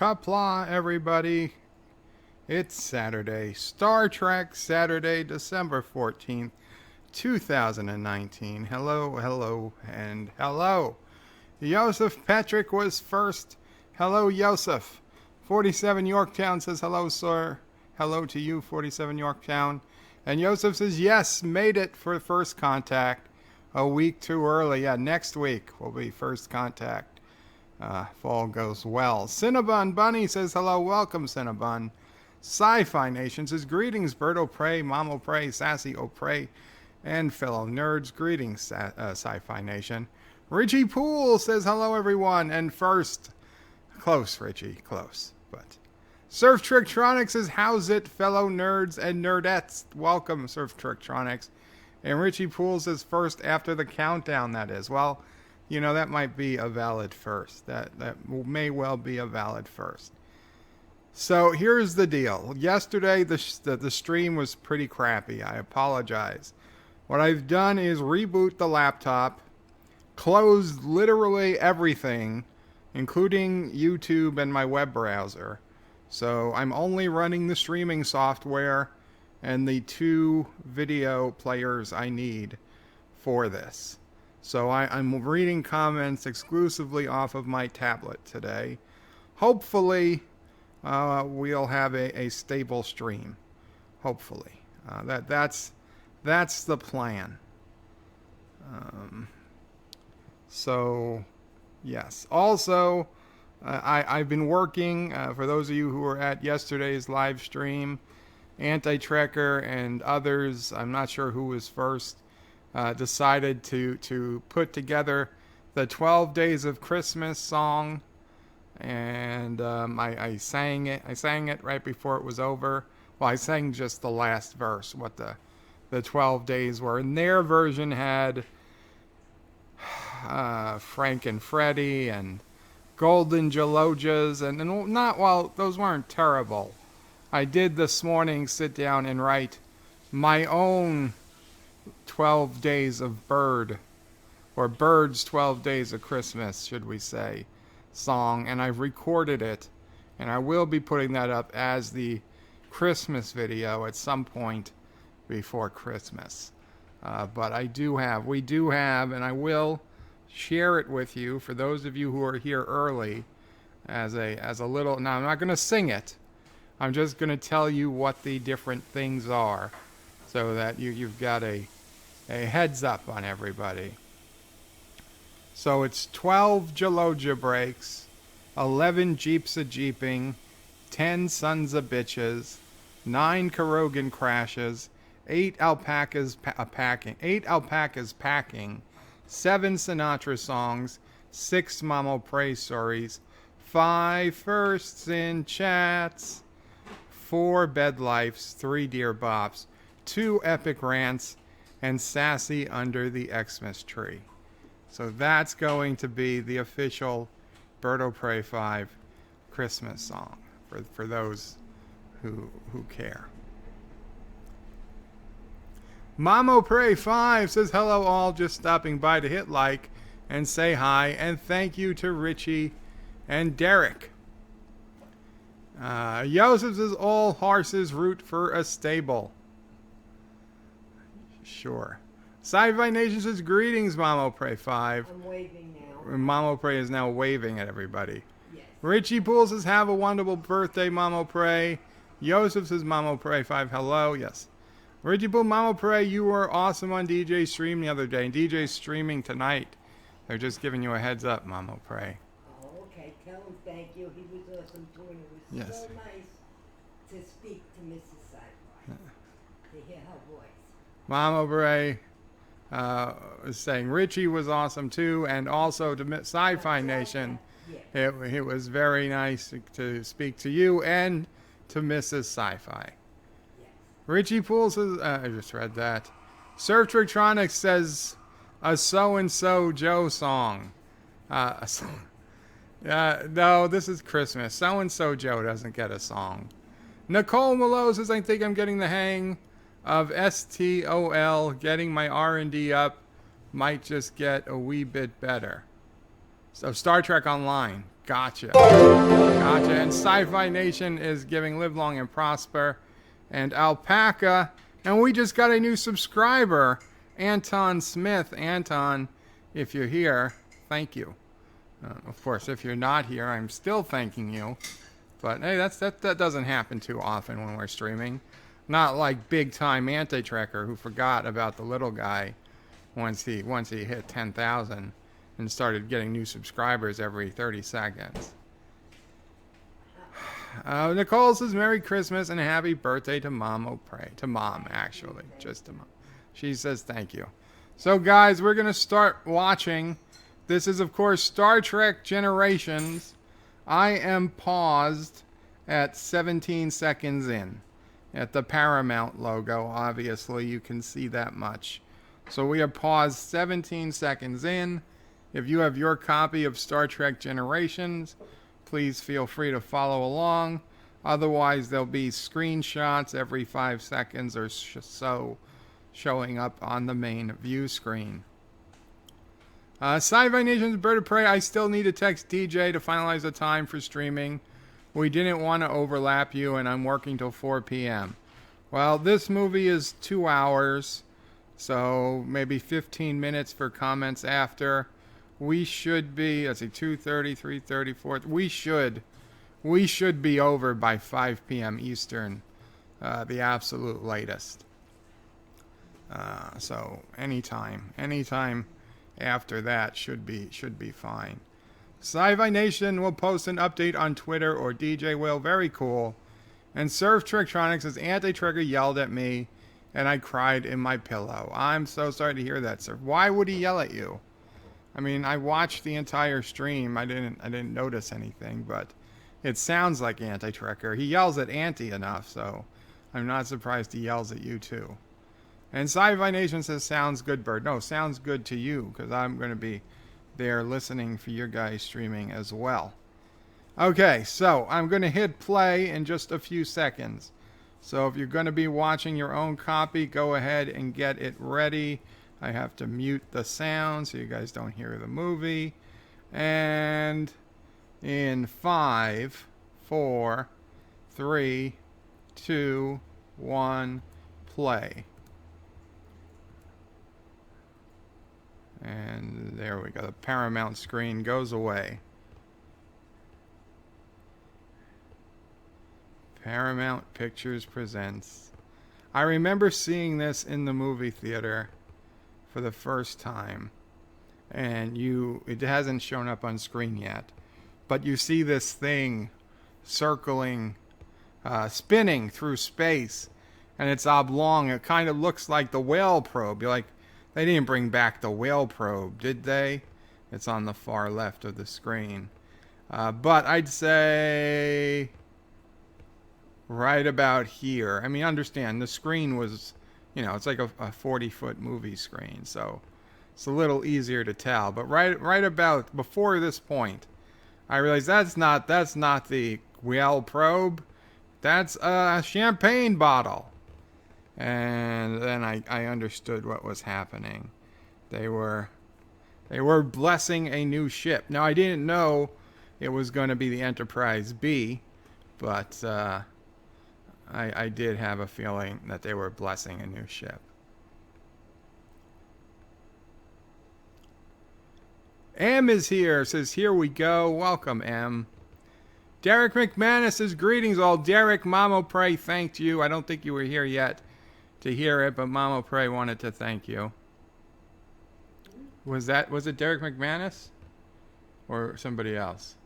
Qapla, everybody. It's Saturday, Star Trek Saturday, December 14th, 2019. Hello, hello, and hello. Joseph Patrick was first. Hello, Joseph. 47 Yorktown says hello, sir. Hello to you, 47 Yorktown. And Joseph says, yes, made it for first contact. A week too early. Yeah, next week will be first contact. If all goes well. Cinnabon Bunny says hello. Welcome, Cinnabon. Sci-Fi Nation says greetings, Bert O'Prey, Mom O'Prey, Sassy O'Prey, and fellow nerds. Greetings, Sci-Fi Nation. Richie Poole says hello, everyone. And first, close, Richie, close. But Surf Tricktronics says, how's it, fellow nerds and nerdettes? Welcome, Surf Tricktronics. And Richie Poole says first after the countdown, that is. Well, you know, that might be a valid first. That may well be a valid first. So here's the deal. Yesterday, the stream was pretty crappy. I apologize. What I've done is reboot the laptop, closed literally everything, including YouTube and my web browser. So I'm only running the streaming software and the two video players I need for this. So I'm reading comments exclusively off of my tablet today. Hopefully, we'll have a stable stream. Hopefully. That's the plan. So, yes. Also, I've been working, for those of you who were at yesterday's live stream, Anti-Trekker and others, I'm not sure who was first, decided to put together the 12 Days of Christmas song, and I sang it. I sang it right before it was over. Well, I sang just the last verse, what the 12 days were, and their version had Frank and Freddie and Golden Jalojas, and not, well, those weren't terrible. I did this morning sit down and write my own 12 Days of Bird, or Bird's 12 Days of Christmas, should we say, song, and I've recorded it, and I will be putting that up as the Christmas video at some point before Christmas. But we do have, and I will share it with you for those of you who are here early as a little, now I'm not going to sing it. I'm just going to tell you what the different things are so that you've got a heads up on everybody. So it's 12 Jaloja breaks, 11 Jeeps a Jeeping, 10 Sons of Bitches, 9 Karogan crashes, 8 alpacas packing, 7 Sinatra songs, 6 Mamo Pray stories, 5 firsts in chats, 4 bed lives, 3 dear bops, 2 epic rants, and Sassy under the Xmas tree. So that's going to be the official Birdo Pray 5 Christmas song for those who care. Mamo Pray 5 says hello all, just stopping by to hit like and say hi, and thank you to Richie and Derek. Joseph says all horses root for a stable. Sure. Sci-Fi Nation says greetings, Mamo Pray 5. I'm waving now. Mamo Pray is now waving at everybody. Yes. Richie Poole says have a wonderful birthday, Mamo Pray. Joseph says Mamo Pray 5 hello. Yes. Richie Poole, Mamo Pray, you were awesome on DJ Stream the other day. And DJ's streaming tonight. They're just giving you a heads up, Mamo Pray. Oh, okay. Tell him thank you. He was awesome too, and it was so nice to speak to Mrs. Sci-Fi, to hear her voice. Mamo Pray was saying Richie was awesome too, and also to Sci-Fi Nation. Yeah. It was very nice to speak to you and to Mrs. Sci-Fi. Richie Poole says, I just read that. Surf Trictronics says, a so-and-so Joe song. No, this is Christmas. So-and-so Joe doesn't get a song. Nicole Malo says, I think I'm getting the hang of STOL. Getting my R&D up might just get a wee bit better. So Star Trek Online. Gotcha. Gotcha. And Sci-Fi Nation is giving live long and prosper. And Alpaca. And we just got a new subscriber. Anton Smith. Anton, if you're here, thank you. Of course, if you're not here, I'm still thanking you. But hey, that doesn't happen too often when we're streaming. Not like big-time anti-trekker who forgot about the little guy once he hit 10,000 and started getting new subscribers every 30 seconds. Nicole says Merry Christmas and Happy Birthday to Mom. Oh, pray. To Mom, actually. Just to Mom. She says thank you. So, guys, we're going to start watching. This is, of course, Star Trek Generations. I am paused at 17 seconds in. At the Paramount logo, obviously, you can see that much. So we are paused 17 seconds in. If you have your copy of Star Trek Generations, please feel free to follow along. Otherwise, there'll be screenshots every 5 seconds or so showing up on the main view screen. Sci-Fi Nation's Bird of Prey, I still need to text DJ to finalize the time for streaming. We didn't want to overlap you, and I'm working till 4 p.m. Well, this movie is 2 hours, so maybe 15 minutes for comments after. We should be, let's see, 2:30, 3:30, 4:00. We should be over by 5 p.m. Eastern, the absolute latest. So anytime after that should be fine. Sci-Fi Nation will post an update on Twitter, or DJ will. Very cool. And Surf Trictronics says, Anti-Trekker yelled at me, and I cried in my pillow. I'm so sorry to hear that, sir. Why would he yell at you? I mean, I watched the entire stream. I didn't notice anything, but it sounds like Anti-Trekker. He yells at Anti enough, so I'm not surprised he yells at you, too. And Sci-Fi Nation says, sounds good, Bird. No, sounds good to you, because I'm going to be there listening for your guys streaming as well. Okay, so I'm going to hit play in just a few seconds. So if you're going to be watching your own copy, go ahead and get it ready. I have to mute the sound so you guys don't hear the movie. And in 5, 4, 3, 2, 1, play. And there we go. The Paramount screen goes away. Paramount Pictures presents. I remember seeing this in the movie theater for the first time. And it hasn't shown up on screen yet. But you see this thing circling, spinning through space. And it's oblong. It kind of looks like the whale probe. You're like, they didn't bring back the whale probe, did they? It's on the far left of the screen. But I'd say right about here. I mean, understand, the screen was, it's like a 40-foot movie screen, so it's a little easier to tell. But right about before this point, I realized that's not the whale probe. That's a champagne bottle. And then I understood what was happening. They were blessing a new ship. Now, I didn't know it was going to be the Enterprise B, but I did have a feeling that they were blessing a new ship. M is here, says, here we go. Welcome, M. Derek McManus says, greetings all. Derek, Mamo Pray thanked you. I don't think you were here yet to hear it, but Mamo Pray wanted to thank you. Was it Derek McManus? Or somebody else?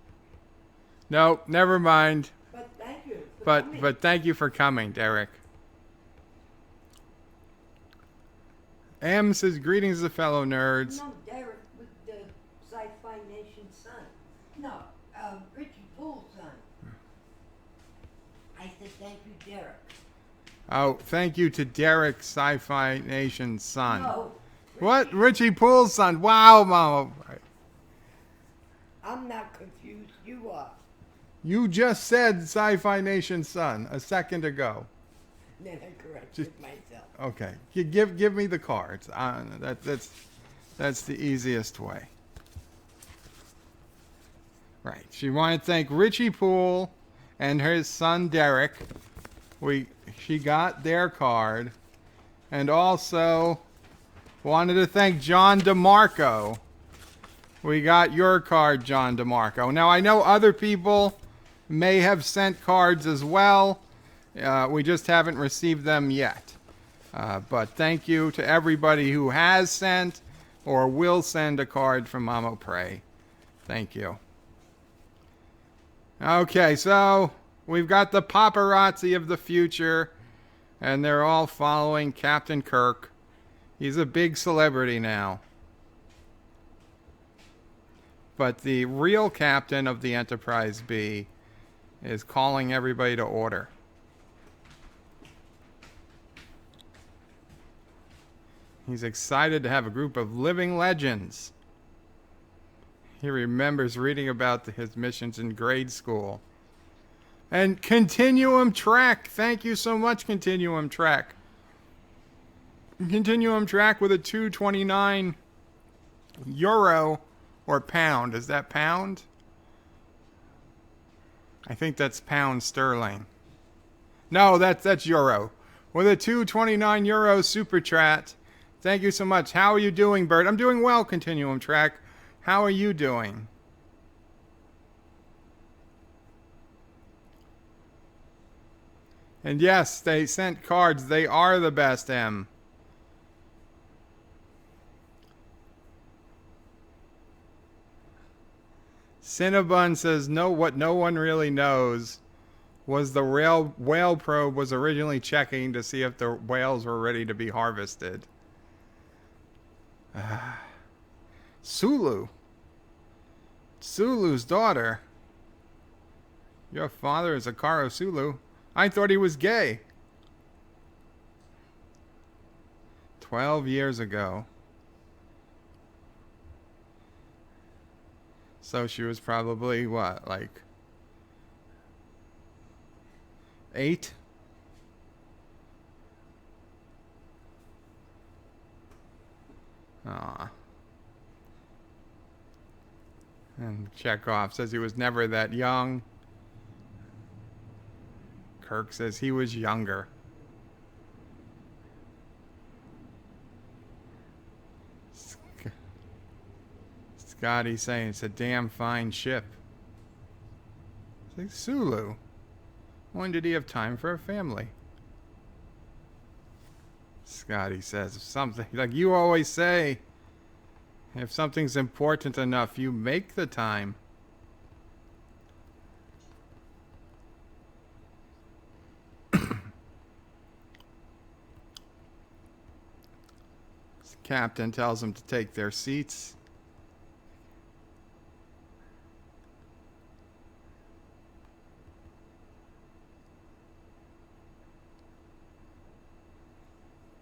No, never mind. But thank you. But thank you for coming, Derek. M says, greetings to fellow nerds. No, Derek was the Sci-Fi Nation son. No, Richie Poole's son. I said thank you, Derek. Oh, thank you to Derek, Sci-Fi Nation's son. No. What? Richie Poole's son. Wow, Mama. I'm not confused. You are. You just said Sci-Fi Nation's son a second ago. Then I corrected myself. Okay. Give me the cards. That's the easiest way. Right. She wanted to thank Richie Poole and his son Derek. She got their card. And also wanted to thank John DeMarco. We got your card, John DeMarco. Now, I know other people may have sent cards as well. We just haven't received them yet. But thank you to everybody who has sent or will send a card from Mamo Pray. Thank you. Okay, so we've got the paparazzi of the future, and they're all following Captain Kirk. He's a big celebrity now. But the real captain of the Enterprise B is calling everybody to order. He's excited to have a group of living legends. He remembers reading about his missions in grade school. And Continuum Track. Thank you so much, Continuum Track. Continuum Track with a 229 euro or pound. Is that pound? I think that's pound sterling. No, that's euro. With a 229 euro super chat. Thank you so much. How are you doing, Bert? I'm doing well, Continuum Track. How are you doing? And yes, they sent cards. They are the best, M. Cinnabon says, no, what no one really knows was the whale probe was originally checking to see if the whales were ready to be harvested. Sulu. Sulu's daughter. Your father is Akaro Sulu. I thought he was gay. 12 years ago. So she was probably, what, like 8? Aw. And Chekhov says he was never that young. Kirk says he was younger. Scotty saying it's a damn fine ship. It's like, Sulu. When did he have time for a family? Scotty says something like you always say. If something's important enough, you make the time. Captain tells them to take their seats.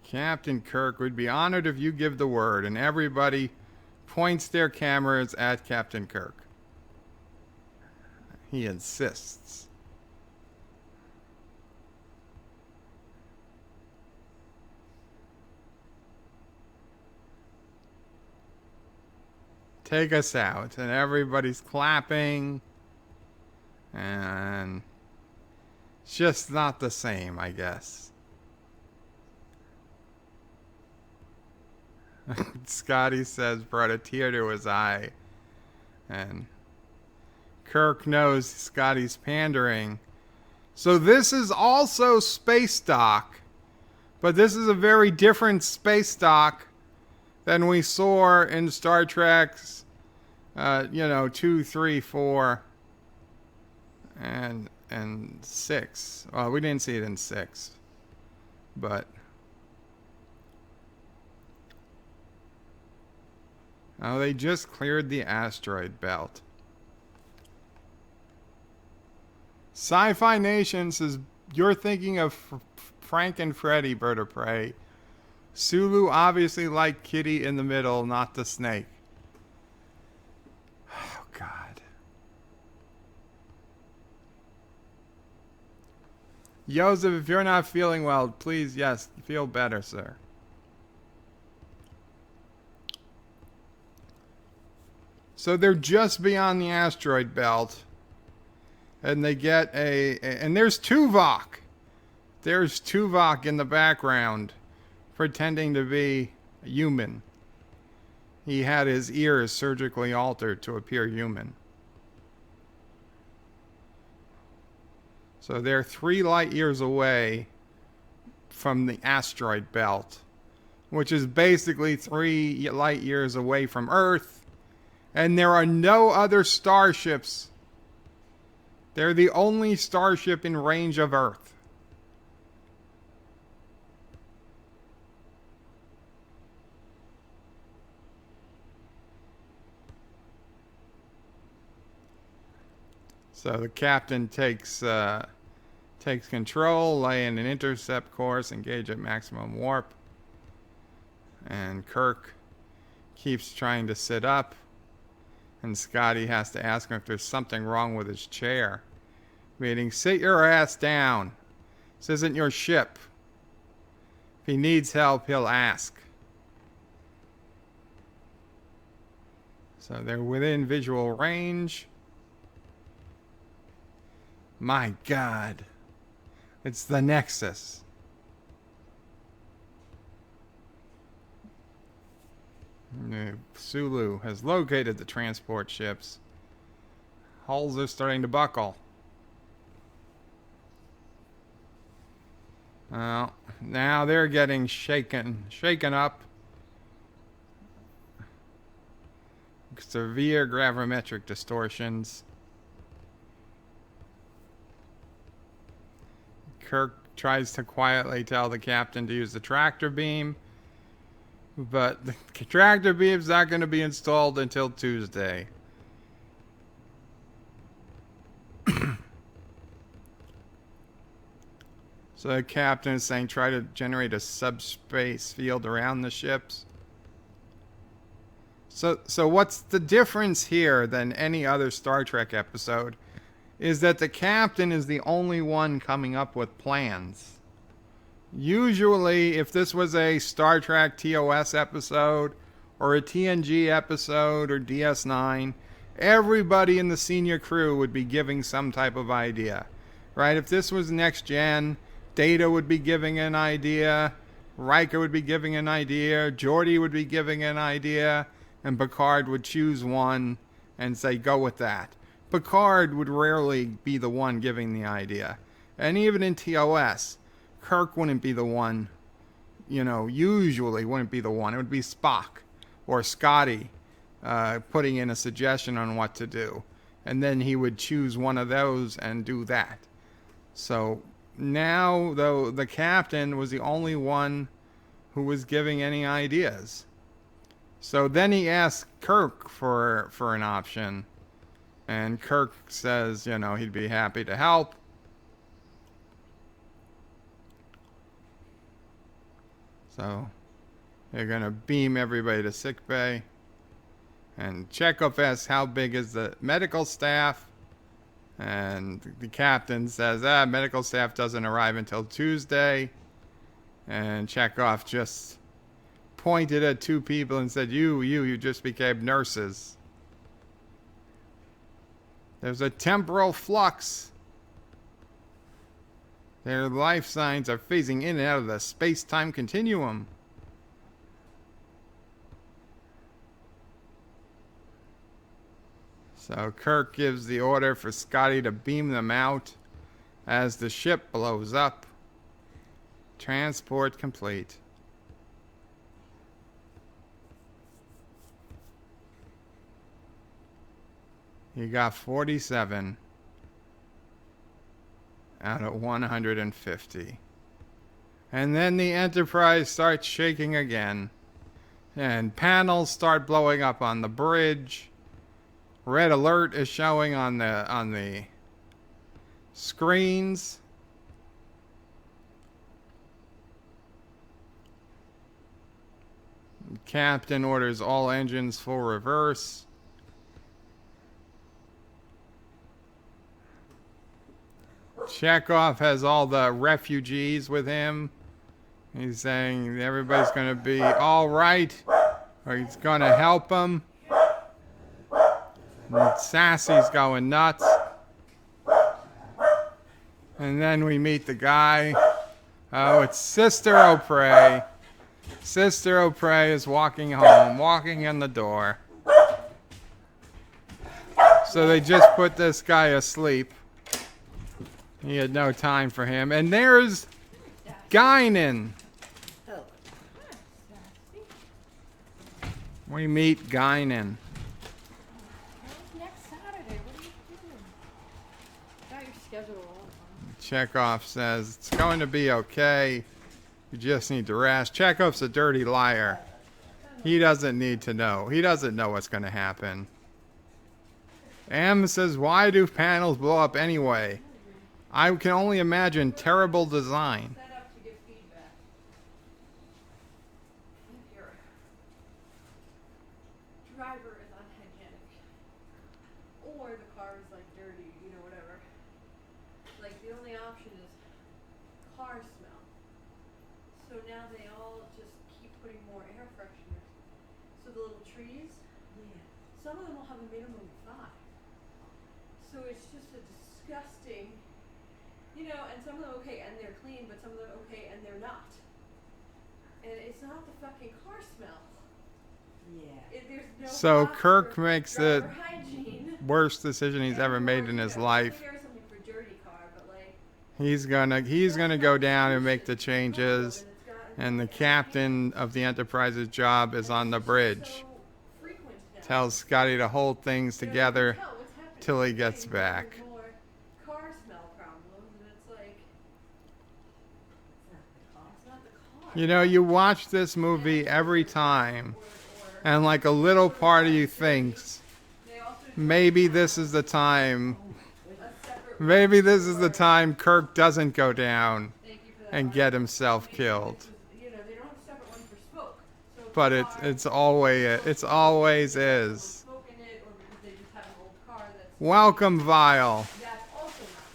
Captain Kirk would be honored if you give the word, and everybody points their cameras at Captain Kirk. He insists. Take us out, and everybody's clapping, and it's just not the same, I guess. Scotty says brought a tear to his eye, and Kirk knows Scotty's pandering. So this is also space dock, but this is a very different space dock than we saw in Star Trek's, 2, 3, 4, and 6. Well, we didn't see it in 6, but oh, they just cleared the asteroid belt. Sci-Fi Nation says you're thinking of Frank and Freddy, Bird of Prey. Sulu obviously liked Kitty in the middle, not the snake. Oh, God. Joseph, if you're not feeling well, please, yes, feel better, sir. So they're just beyond the asteroid belt. And they get and there's Tuvok. There's Tuvok in the background, pretending to be a human. He had his ears surgically altered to appear human. So they're 3 light years away from the asteroid belt, which is basically 3 light years away from Earth. And there are no other starships. They're the only starship in range of Earth. So the captain takes control, lay in an intercept course, engage at maximum warp. And Kirk keeps trying to sit up. And Scotty has to ask him if there's something wrong with his chair. Meaning, sit your ass down. This isn't your ship. If he needs help, he'll ask. So they're within visual range. My God. It's the Nexus. Sulu has located the transport ships. Hulls are starting to buckle. Well, now they're getting shaken up. Severe gravimetric distortions. Kirk tries to quietly tell the captain to use the tractor beam, but the tractor beam's not going to be installed until Tuesday. So the captain is saying try to generate a subspace field around the ships. So what's the difference here than any other Star Trek episode is that the captain is the only one coming up with plans. Usually, if this was a Star Trek TOS episode or a TNG episode or DS9, everybody in the senior crew would be giving some type of idea, right? If this was Next Gen, Data would be giving an idea, Riker would be giving an idea, Geordi would be giving an idea, and Picard would choose one and say, go with that. Picard would rarely be the one giving the idea. And even in TOS, Kirk wouldn't be the one, usually wouldn't be the one. It would be Spock or Scotty putting in a suggestion on what to do. And then he would choose one of those and do that. So now, though, the captain was the only one who was giving any ideas. So then he asked Kirk for an option. And Kirk says, he'd be happy to help. So they're going to beam everybody to sickbay. And Chekhov asks, how big is the medical staff? And the captain says, medical staff doesn't arrive until Tuesday. And Chekhov just pointed at 2 people and said, you just became nurses. There's a temporal flux. Their life signs are phasing in and out of the space-time continuum. So Kirk gives the order for Scotty to beam them out as the ship blows up. Transport complete. You got 47 out of 150. And then the Enterprise starts shaking again. And panels start blowing up on the bridge. Red alert is showing on the screens. Captain orders all engines full reverse. Chekhov has all the refugees with him. He's saying everybody's going to be all right, or he's going to help them. And Sassy's going nuts. And then we meet the guy. Oh, it's Sister O'Prey. Sister O'Prey is walking home, walking in the door. So they just put this guy asleep. He had no time for him. And there's Guinan. Oh, We meet Guinan. Next Saturday, what are you doing? Got your schedule all. Chekhov says, it's going to be okay. You just need to rest. Chekhov's a dirty liar. He doesn't need to know. He doesn't know what's going to happen. M says, why do panels blow up anyway? I can only imagine terrible design. Set up to give feedback. Here. Driver is unhygienic. Or the car is like dirty, whatever. Like the only option is car smell. So now they all just keep putting more air fresheners. So the little trees, some of them will have a minimum of 5. So it's just a disgusting, and some of them okay and they're clean, but some of them okay and they're not. And it's not the fucking car smell. yeah. There's no So proper Kirk makes the driver hygiene. worst decision he's ever made in his life. Here's something for dirty car, but like He's gonna go down and make the changes. And the captain of the Enterprise's job is on the bridge. so frequent now. Tells Scotty to hold things You know, together tell what's happening. till he gets There's back. more car smell problems, and it's like it's not the car. You know, you watch this movie every time, and like a little part of you thinks, They also maybe this is the time, a separate. maybe this is the time Kirk doesn't go down Thank you for that. and get himself killed. They don't have a separate one for smoke. So if But the it's car always is. smoke in it, or because they just have an old car that's Welcome, Vile. also not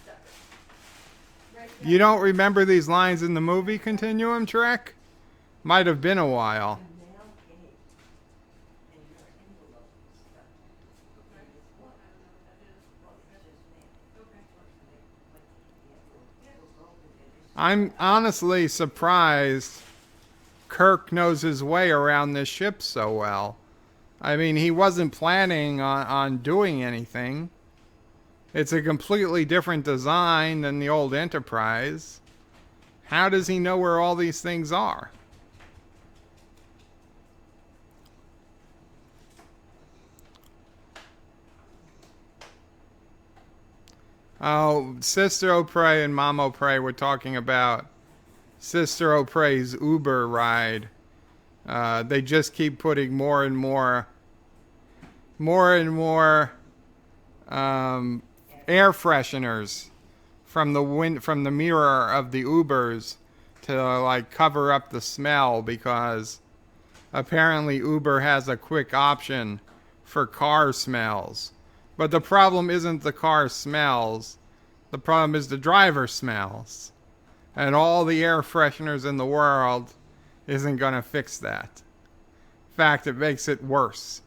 separate. Right? You don't remember these lines in the movie Continuum, Trek? Might have been a while. Mail came, and your envelope was stuck. Okay. Well, I don't know what that is. Well, it's just mail. Okay. We'll open it. I'm honestly surprised Kirk knows his way around this ship so well. I mean, he wasn't planning on doing anything. It's a completely different design than the old Enterprise. How does he know where all these things are? Oh, Sister O'Prey and Mom O'Prey were talking about Sister O'Prey's Uber ride. They just keep putting more and more air fresheners from the mirror of the Ubers to like cover up the smell, because apparently Uber has a quick option for car smells. But the problem isn't the car smells. The problem is the driver smells. And all the air fresheners in the world isn't going to fix that. In fact, it makes it worse.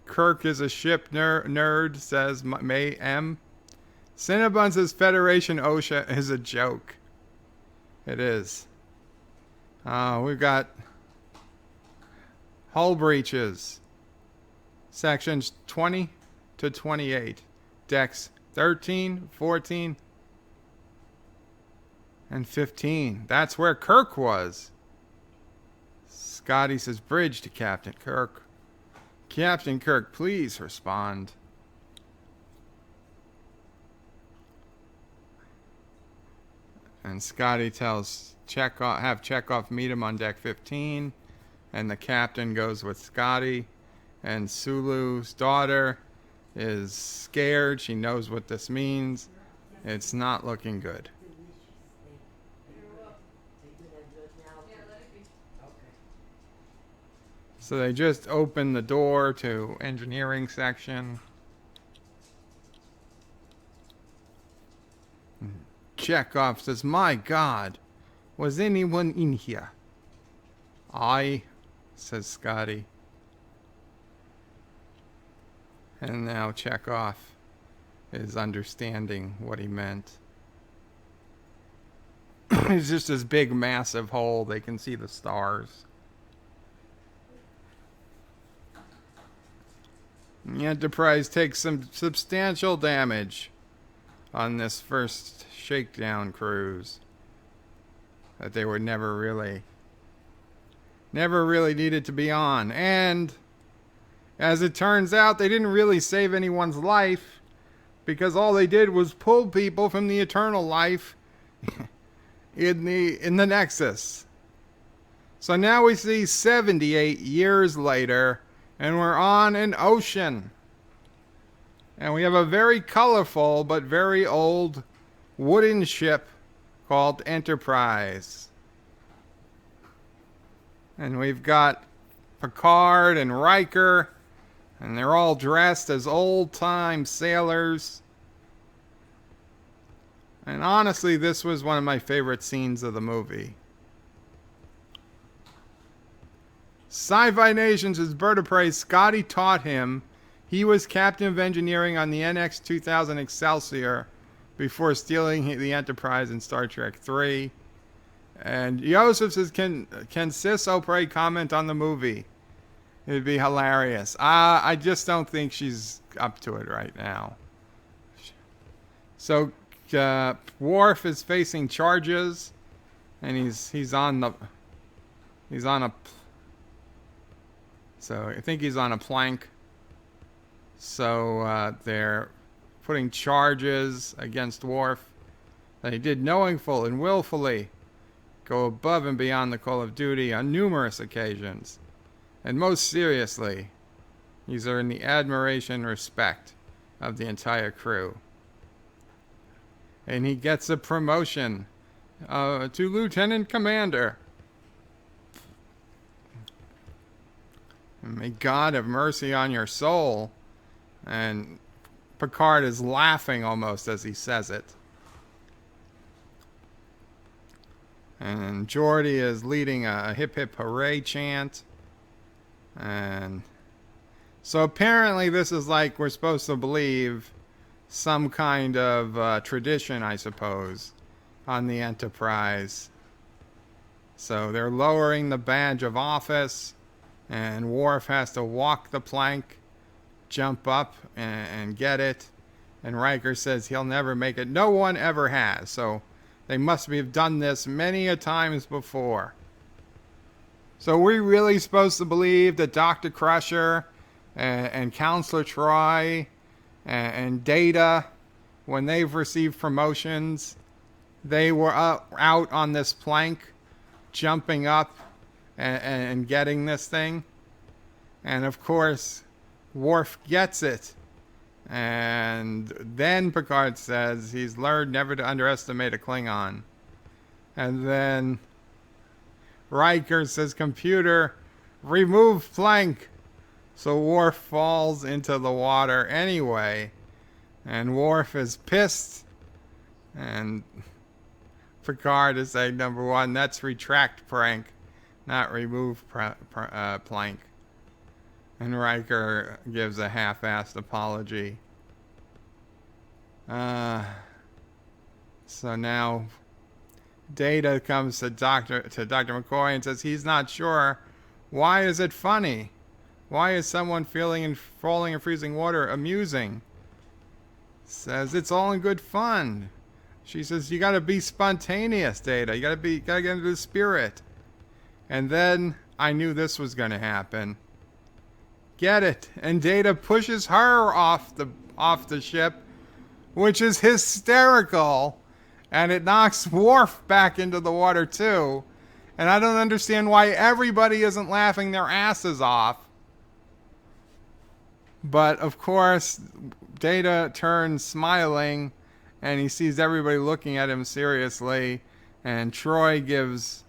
Kirk is a ship nerd, says May M. Cinnabon says Federation OSHA is a joke. It is. We've got hull breaches. Sections 20 to 28. Decks 13, 14, and 15. That's where Kirk was. Scotty says bridge to Captain Kirk. Captain Kirk, please respond. And Scotty tells Chekhov meet him on deck 15. And the captain goes with Scotty. And Sulu's daughter is scared. She knows what this means. It's not looking good. So they just opened the door to engineering section. Chekhov says, "My God, was anyone in here?" "I," says Scotty. And now Chekhov is understanding what he meant. It's just this big, massive hole. They can see the stars. The Enterprise takes some substantial damage on this first shakedown cruise that they were never really needed to be on. And as it turns out, they didn't really save anyone's life, because all they did was pull people from the eternal life in the Nexus. So now we see 78 years later, and we're on an ocean. And we have a very colorful but very old wooden ship called Enterprise. And we've got Picard and Riker, and they're all dressed as old-time sailors. And honestly, this was one of my favorite scenes of the movie. Sci-Fi Nations' bird of prey, Scotty taught him. He was captain of engineering on the NX 2000 Excelsior before stealing the Enterprise in Star Trek 3. And Joseph says, can Sis O'Prey comment on the movie? It'd be hilarious. I just don't think she's up to it right now. So Worf is facing charges, and he's on a so I think he's on a plank. So they're putting charges against Worf that he did knowingly and willfully go above and beyond the call of duty on numerous occasions. And most seriously, he's earned the admiration and respect of the entire crew. And he gets a promotion to Lieutenant Commander. And may God have mercy on your soul. And Picard is laughing almost as he says it. And Geordi is leading a hip hip hooray chant. And so apparently this is like we're supposed to believe some kind of tradition, I suppose, on the Enterprise. So they're lowering the badge of office, and Worf has to walk the plank, jump up, and get it. And Riker says he'll never make it. No one ever has. So they must have done this many a times before. So we're really supposed to believe that Dr. Crusher and Counselor Troy and Data, when they've received promotions, they were out on this plank, jumping up and getting this thing. And of course, Worf gets it. And then Picard says he's learned never to underestimate a Klingon. And then Riker says, computer, remove plank. So Worf falls into the water anyway. And Worf is pissed. And Picard is saying, number one, that's retract plank, not remove plank. And Riker gives a half-assed apology. So now Data comes to Dr. McCoy and says he's not sure. Why is it funny? Why is someone falling in freezing water amusing? Says it's all in good fun. She says you gotta be spontaneous, Data. You gotta get into the spirit. And then I knew this was gonna happen. Get it? And Data pushes her off the ship, which is hysterical. And it knocks Worf back into the water too. And I don't understand why everybody isn't laughing their asses off. But of course, Data turns smiling, and he sees everybody looking at him seriously. And Troy gives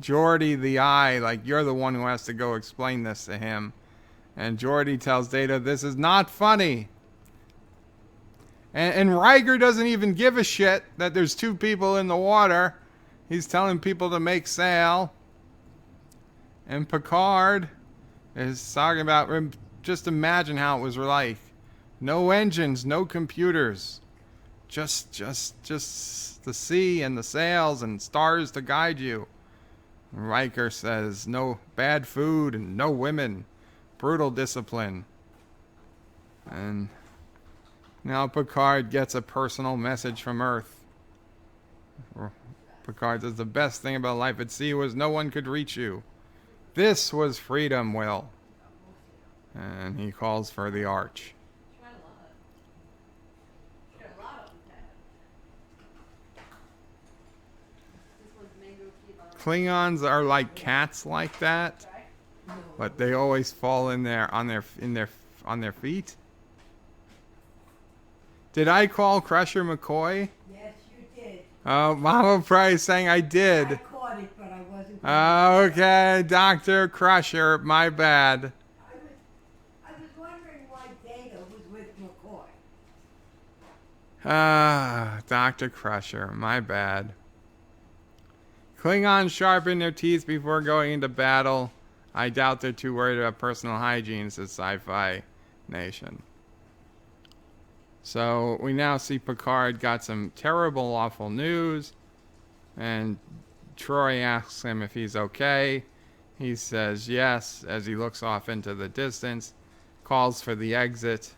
Geordi the eye, like, you're the one who has to go explain this to him. And Geordi tells Data, this is not funny. And Riker doesn't even give a shit that there's two people in the water. He's telling people to make sail. And Picard is talking about just imagine how it was like. No engines, no computers. Just the sea and the sails and stars to guide you. Riker says no bad food and no women. Brutal discipline. And now Picard gets a personal message from Earth. Picard says the best thing about life at sea was no one could reach you. This was freedom, Will. And he calls for the arch. Klingons are like cats like that, but they always fall in there on their feet. Did I call Crusher McCoy? Yes, you did. Oh, Mama Price saying I did. I caught it, but I wasn't. Okay, Dr. Crusher, my bad. I was wondering why Data was with McCoy. Dr. Crusher, my bad. Klingons sharpen their teeth before going into battle. I doubt they're too worried about personal hygiene, says Sci-Fi Nation. So we now see Picard got some terrible, awful news. And Troy asks him if he's okay. He says yes as he looks off into the distance, calls for the exit,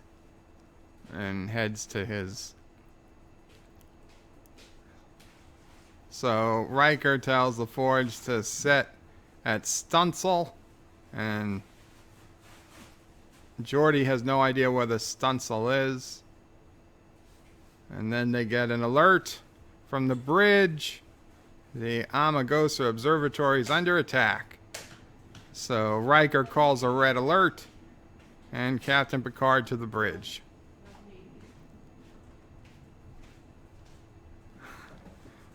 and heads to his... So Riker tells the Forge to set at Stunsel, and Geordi has no idea where the Stunsel is. And then they get an alert from the bridge. The Amagosa Observatory is under attack. So Riker calls a red alert, and Captain Picard to the bridge.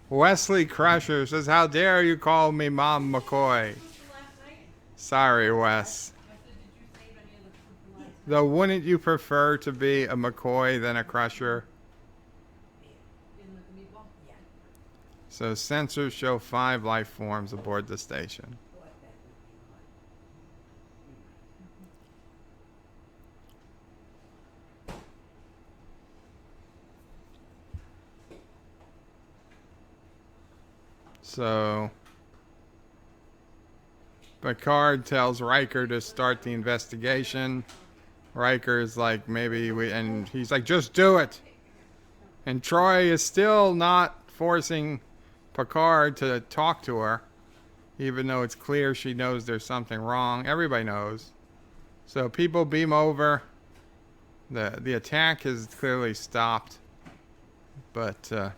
Wesley Crusher says, how dare you call me Mom McCoy? Sorry, Wes. Though wouldn't you prefer to be a McCoy than a Crusher? So sensors show 5 life forms aboard the station. So Picard tells Riker to start the investigation. Riker's like, maybe we, and he's like, just do it. And Troy is still not forcing Picard to talk to her, even though it's clear she knows there's something wrong. Everybody knows. So people beam over. The attack has clearly stopped, but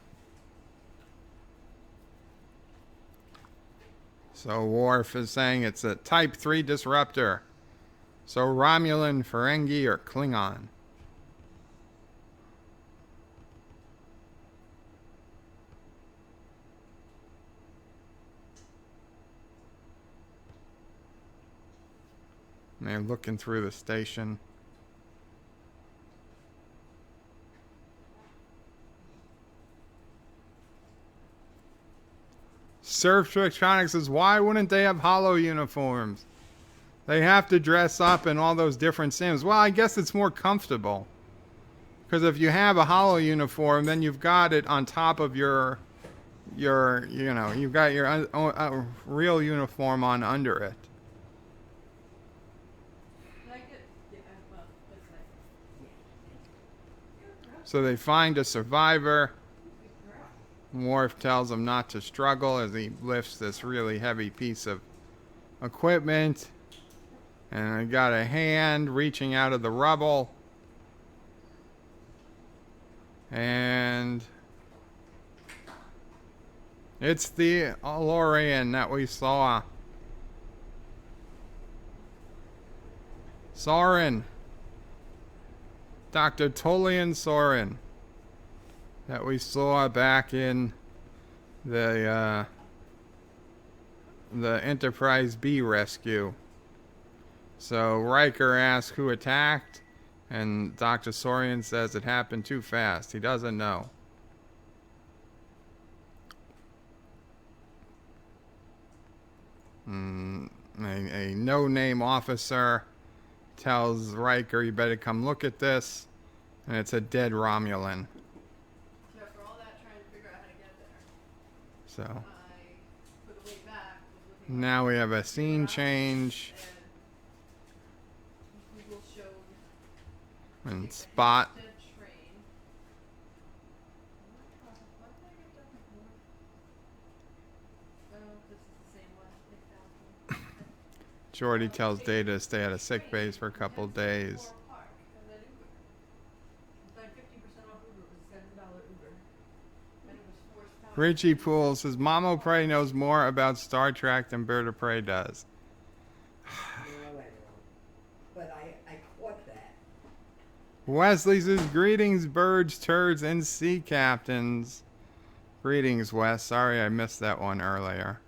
so Worf is saying it's a Type 3 disruptor. So Romulan, Ferengi, or Klingon? And they're looking through the station. Surf Electronics says, why wouldn't they have hollow uniforms? They have to dress up in all those different sims. Well, I guess it's more comfortable. Because if you have a hollow uniform, then you've got it on top of your you've got your real uniform on under it. So they find a survivor. Worf tells him not to struggle as he lifts this really heavy piece of equipment. And I got a hand reaching out of the rubble. And it's the Alorian that we saw. Soren. Dr. Tolian Soren. That we saw back in the Enterprise B rescue. So Riker asks who attacked, and Dr. Soren says it happened too fast. He doesn't know. A no-name officer tells Riker, you better come look at this. And it's a dead Romulan. So for all that trying to figure out how to get there, So I, for the way back, was looking now up we have a scene geographics, change. and Google showed And the Spot. Hampstead train. Why did I get that before? Oh, this is the same one. They found me. Geordi tells Data to stay at a sick base for a couple days. Park, and then Uber. You find 50% off Uber. It was $7 Uber. And it was four stars. Richie Poole says Mama Prey knows more about Star Trek than Bird of Prey does. No, I don't. But I caught that. Wesley says greetings, birds, turds, and sea captains. Greetings, Wes. Sorry I missed that one earlier.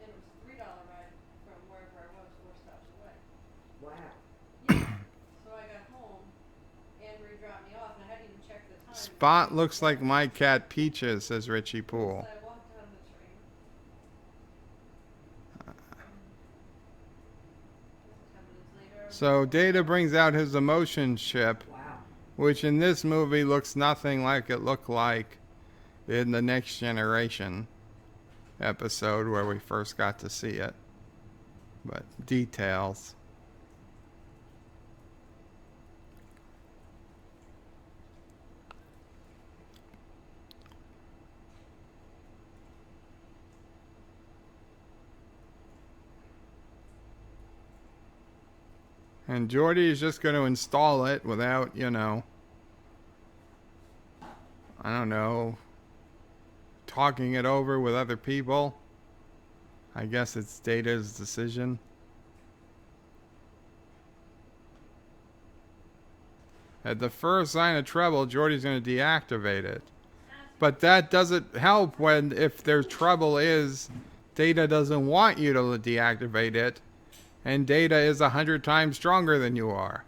And it was a $3 ride from wherever I was, four stops away. Wow. Yeah. So I got home, Andrew dropped me off, and I hadn't even checked the time. Spot looks like my cat Peaches, says Richie Poole. So I walked out of the train. 10 minutes later. So Data brings out his emotion chip, Wow. which in this movie looks nothing like it looked like in the Next Generation episode where we first got to see it. But details. And Geordi is just going to install it without, I don't know, talking it over with other people. I guess it's Data's decision. At the first sign of trouble, Geordi's going to deactivate it. But that doesn't help when, if there's trouble is, Data doesn't want you to deactivate it. And Data is 100 times stronger than you are.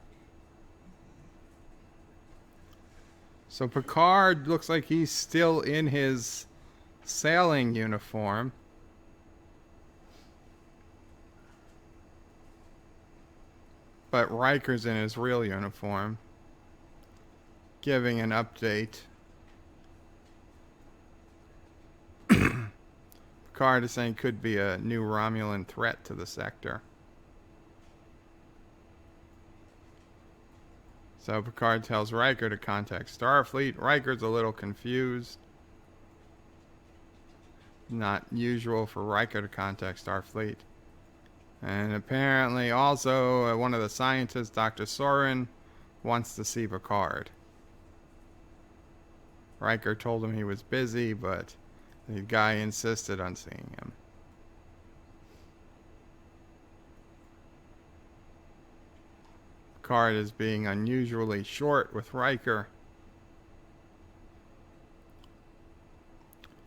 So Picard looks like he's still in his sailing uniform. But Riker's in his real uniform, giving an update. Picard is saying could be a new Romulan threat to the sector. So Picard tells Riker to contact Starfleet. Riker's a little confused. Not usual for Riker to contact Starfleet. And apparently also one of the scientists, Dr. Soren, wants to see Picard. Riker told him he was busy, but the guy insisted on seeing him. Picard is being unusually short with Riker.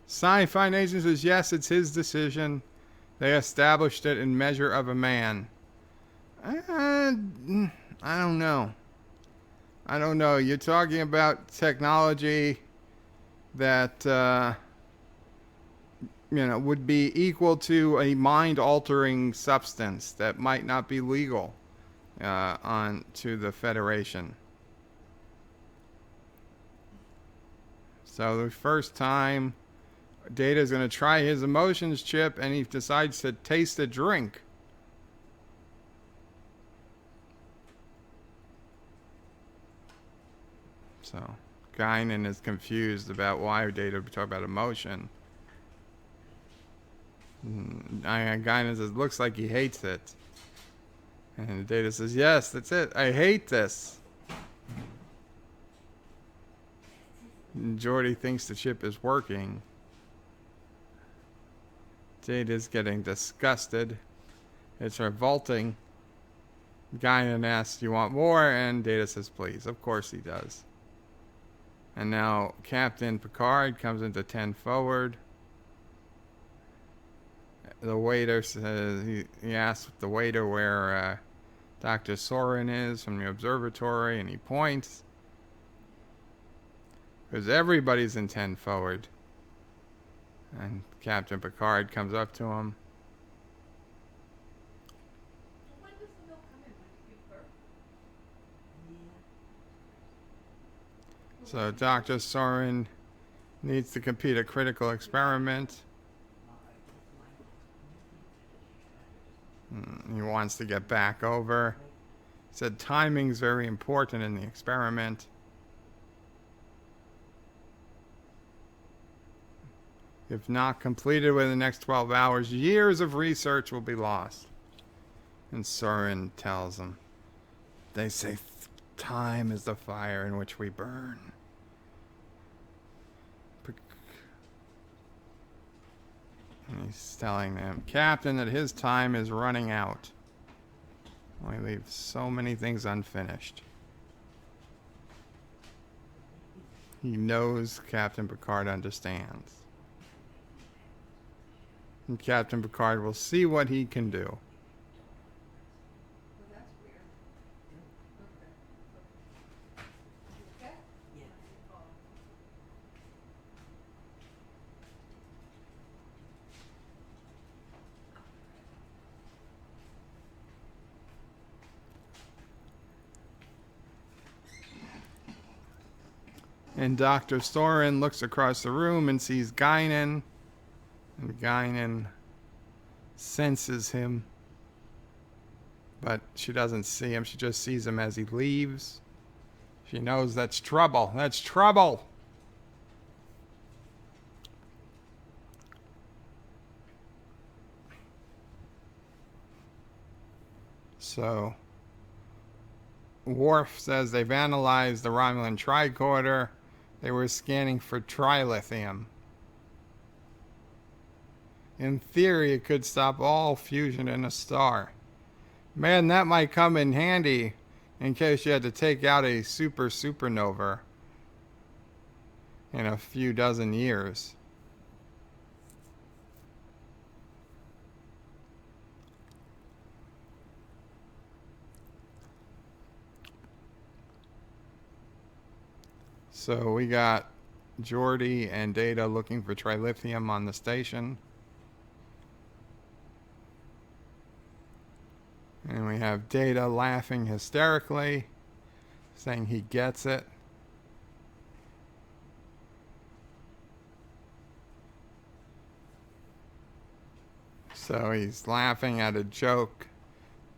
Sci-Fi Nation says yes, it's his decision. They established it in Measure of a Man. I don't know. I don't know. You're talking about technology that would be equal to a mind-altering substance that might not be legal on to the Federation. So the first time Data's going to try his emotions chip, and he decides to taste a drink. So Guinan is confused about why Data would talk about emotion. Guinan says, looks like he hates it. And Data says, yes, that's it. I hate this. And Geordi thinks the chip is working. Data's getting disgusted. It's revolting. Guinan asks, do you want more? And Data says, please. Of course he does. And now Captain Picard comes into 10 forward. The waiter says, he asks the waiter where Dr. Soren is from the observatory, and he points. Because everybody's in 10 forward. And Captain Picard comes up to him. When does the milk come in? When you give birth? So Dr. Soren needs to complete a critical experiment. He wants to get back over. He said timing is very important in the experiment. If not completed within the next 12 hours, years of research will be lost. And Soren tells him, they say time is the fire in which we burn. And he's telling them, Captain, that his time is running out. We leave so many things unfinished. He knows Captain Picard understands. And Captain Picard will see what he can do. Well, that's weird. Okay. Okay? Yeah. Oh. And Dr. Soren looks across the room and sees Guinan. And Guinan senses him. But she doesn't see him. She just sees him as he leaves. She knows that's trouble. That's trouble. So Worf says they've analyzed the Romulan tricorder. They were scanning for trilithium. In theory, it could stop all fusion in a star. Man, that might come in handy in case you had to take out a supernova in a few dozen years. So we got Geordi and Data looking for trilithium on the station. And we have Data laughing hysterically, saying he gets it. So he's laughing at a joke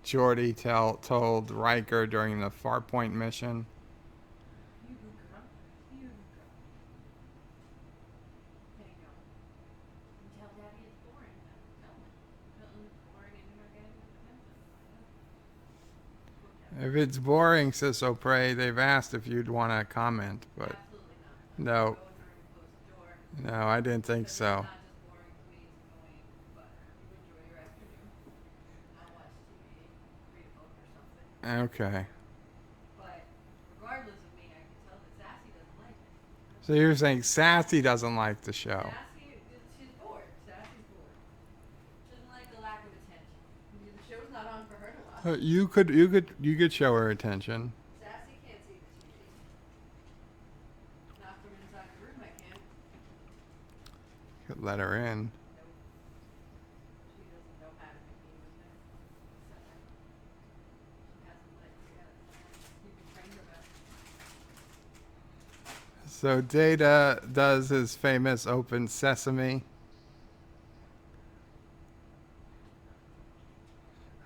Geordi told Riker during the Farpoint mission. If it's boring, says O'Prey, they've asked if you'd want to comment, but no. No, I didn't think so. Okay. But regardless of me, I can tell that Sassy doesn't like it. So you're saying Sassy doesn't like the show? Sassy, she's bored. Sassy's bored. She doesn't like the lack of attention. The show's not on for her to watch. You could show her attention. Sassy can't see the TV. Not from inside the room, I can't. Could let her in. Nope. She doesn't know how to compete with me. She hasn't let you yet. You can train her best. So Data does his famous open sesame.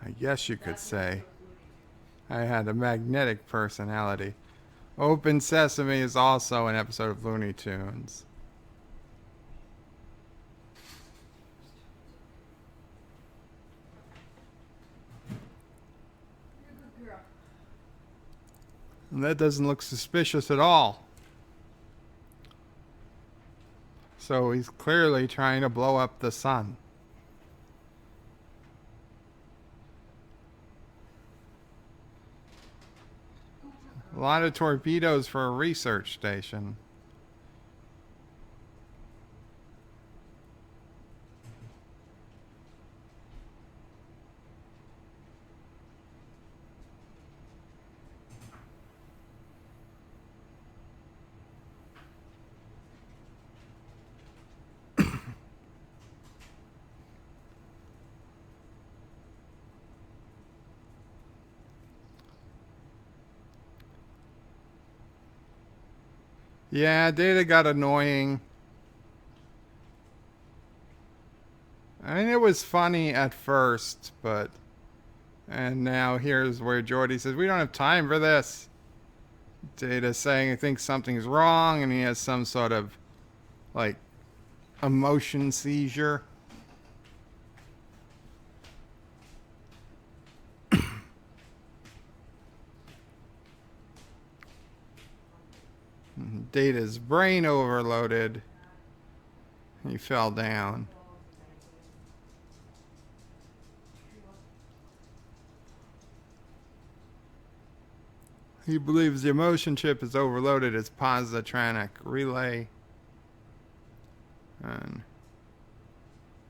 I guess you could say I had a magnetic personality. Open Sesame is also an episode of Looney Tunes. You're a good girl. And that doesn't look suspicious at all. So he's clearly trying to blow up the sun. A lot of torpedoes for a research station. Yeah, Data got annoying. I mean, it was funny at first, but... And now here's where Geordi says, we don't have time for this. Data saying he thinks something's wrong, and he has some sort of, like, emotion seizure. Data's brain overloaded. He fell down. He believes the emotion chip is overloaded. It's positronic relay. And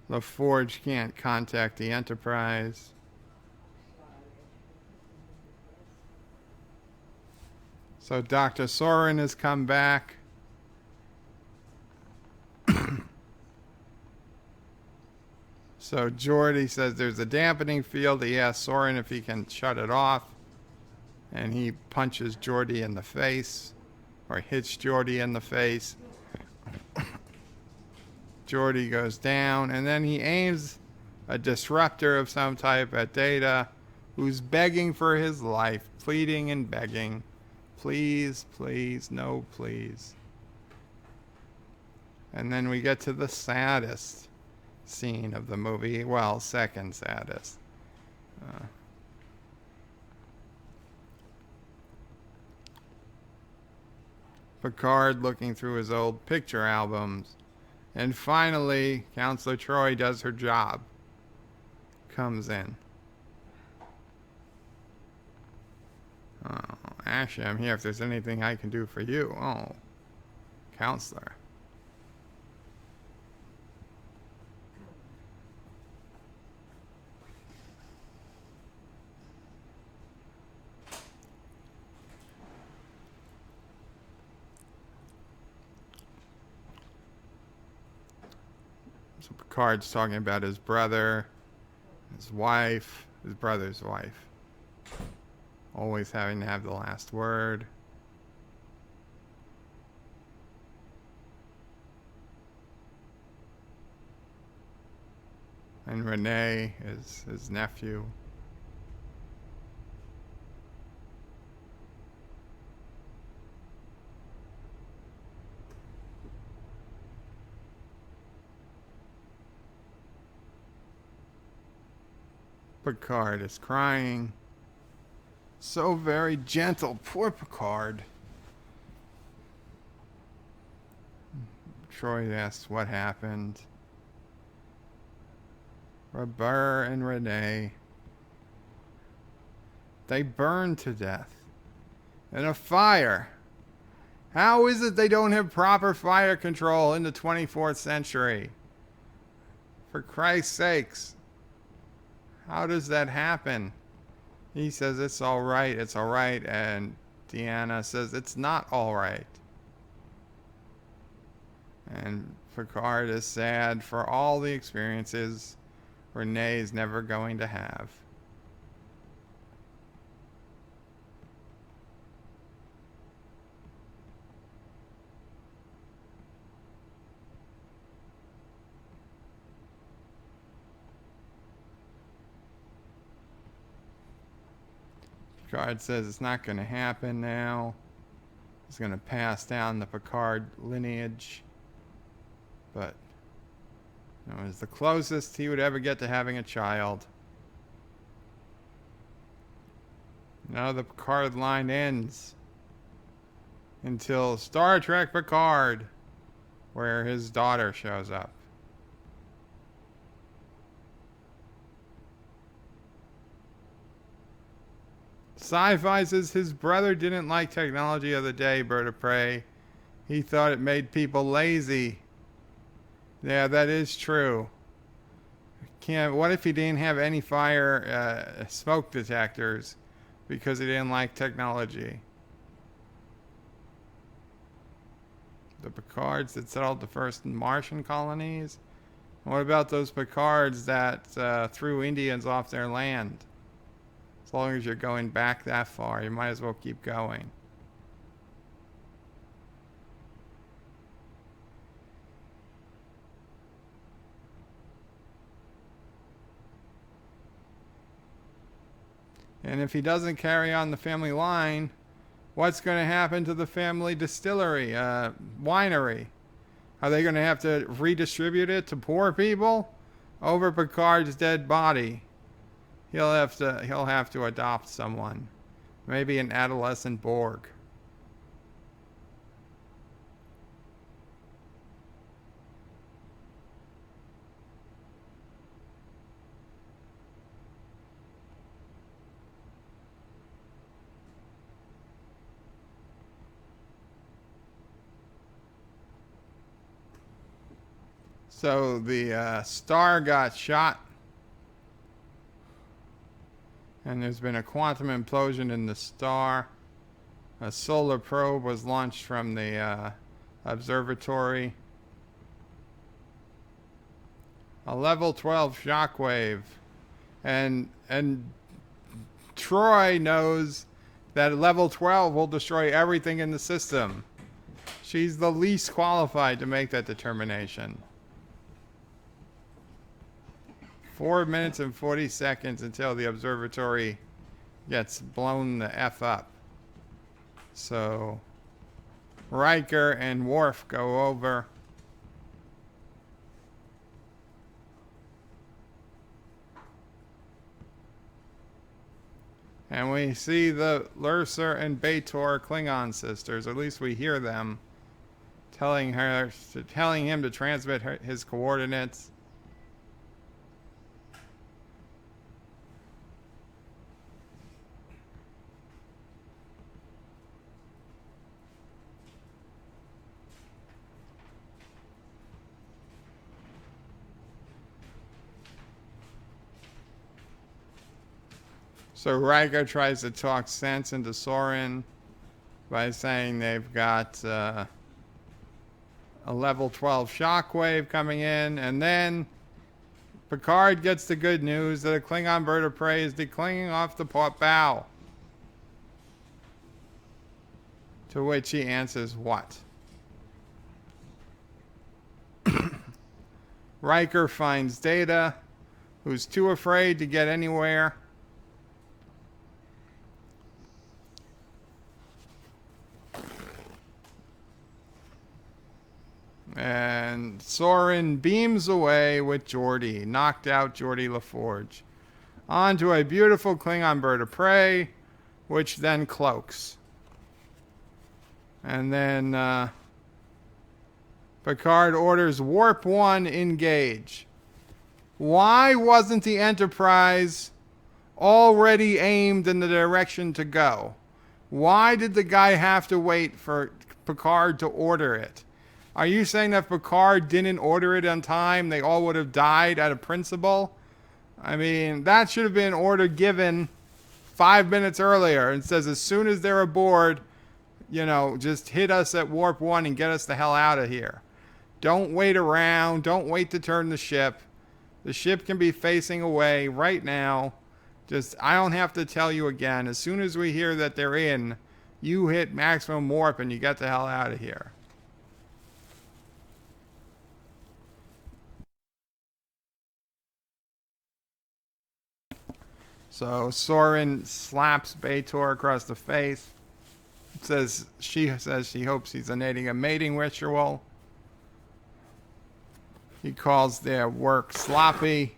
the Forge can't contact the Enterprise. So Dr. Soren has come back. So Geordi says there's a dampening field. He asks Soren if he can shut it off. And he punches Geordi in the face. Or hits Geordi in the face. Geordi goes down. And then he aims a disruptor of some type at Data, who's begging for his life. Pleading and begging. Please, please, no, please. And then we get to the saddest scene of the movie. Well, second saddest. Picard looking through his old picture albums. And finally, Counselor Troy does her job. Comes in. Oh, Ashley, I'm here if there's anything I can do for you. Oh, Counselor. So Picard's talking about his brother, his wife, his brother's wife. Always having to have the last word. And Renee is his nephew. Picard is crying. So very gentle. Poor Picard. Troy asks what happened. Robert and Renee. They burned to death. In a fire. How is it they don't have proper fire control in the 24th century? For Christ's sakes. How does that happen? He says it's all right, and Deanna says it's not all right. And Picard is sad for all the experiences Renee is never going to have. Picard says it's not going to happen now. He's going to pass down the Picard lineage. But it was the closest he would ever get to having a child. Now the Picard line ends until Star Trek Picard, where his daughter shows up. Sci-Fi says his brother didn't like technology of the day, Bird of Prey. He thought it made people lazy. Yeah, that is true. What if he didn't have any fire smoke detectors because he didn't like technology? The Picards that settled the first Martian colonies? What about those Picards that threw Indians off their land? As long as you're going back that far, you might as well keep going. And if he doesn't carry on the family line, what's going to happen to the family distillery, winery? Are they going to have to redistribute it to poor people? Over Picard's dead body, he'll have to adopt someone, maybe an adolescent Borg. So the star got shot, and there's been a quantum implosion in the star. A solar probe was launched from the observatory. A level 12 shockwave, and Troy knows that level 12 will destroy everything in the system. She's the least qualified to make that determination. 4 minutes and 40 seconds until the observatory gets blown the F up. So Riker and Worf go over. And we see the Lurser and B'Etor Klingon sisters, at least we hear them, telling him to transmit his coordinates. So Riker tries to talk sense into Soren by saying they've got a level 12 shockwave coming in, and then Picard gets the good news that a Klingon bird of prey is declining off the port bow. To which he answers, what? Riker finds Data, who's too afraid to get anywhere. And Soren beams away with Geordi, knocked out Geordi LaForge, onto a beautiful Klingon bird of prey, which then cloaks. And then Picard orders Warp 1 engage. Why wasn't the Enterprise already aimed in the direction to go? Why did the guy have to wait for Picard to order it? Are you saying that if Picard didn't order it on time, they all would have died out of principle? I mean, that should have been an order given 5 minutes earlier. It says as soon as they're aboard, just hit us at Warp 1 and get us the hell out of here. Don't wait around. Don't wait to turn the ship. The ship can be facing away right now. I don't have to tell you again. As soon as we hear that they're in, you hit maximum warp and you get the hell out of here. So Soren slaps B'Etor across the face. She says she hopes he's initiating a mating ritual. He calls their work sloppy.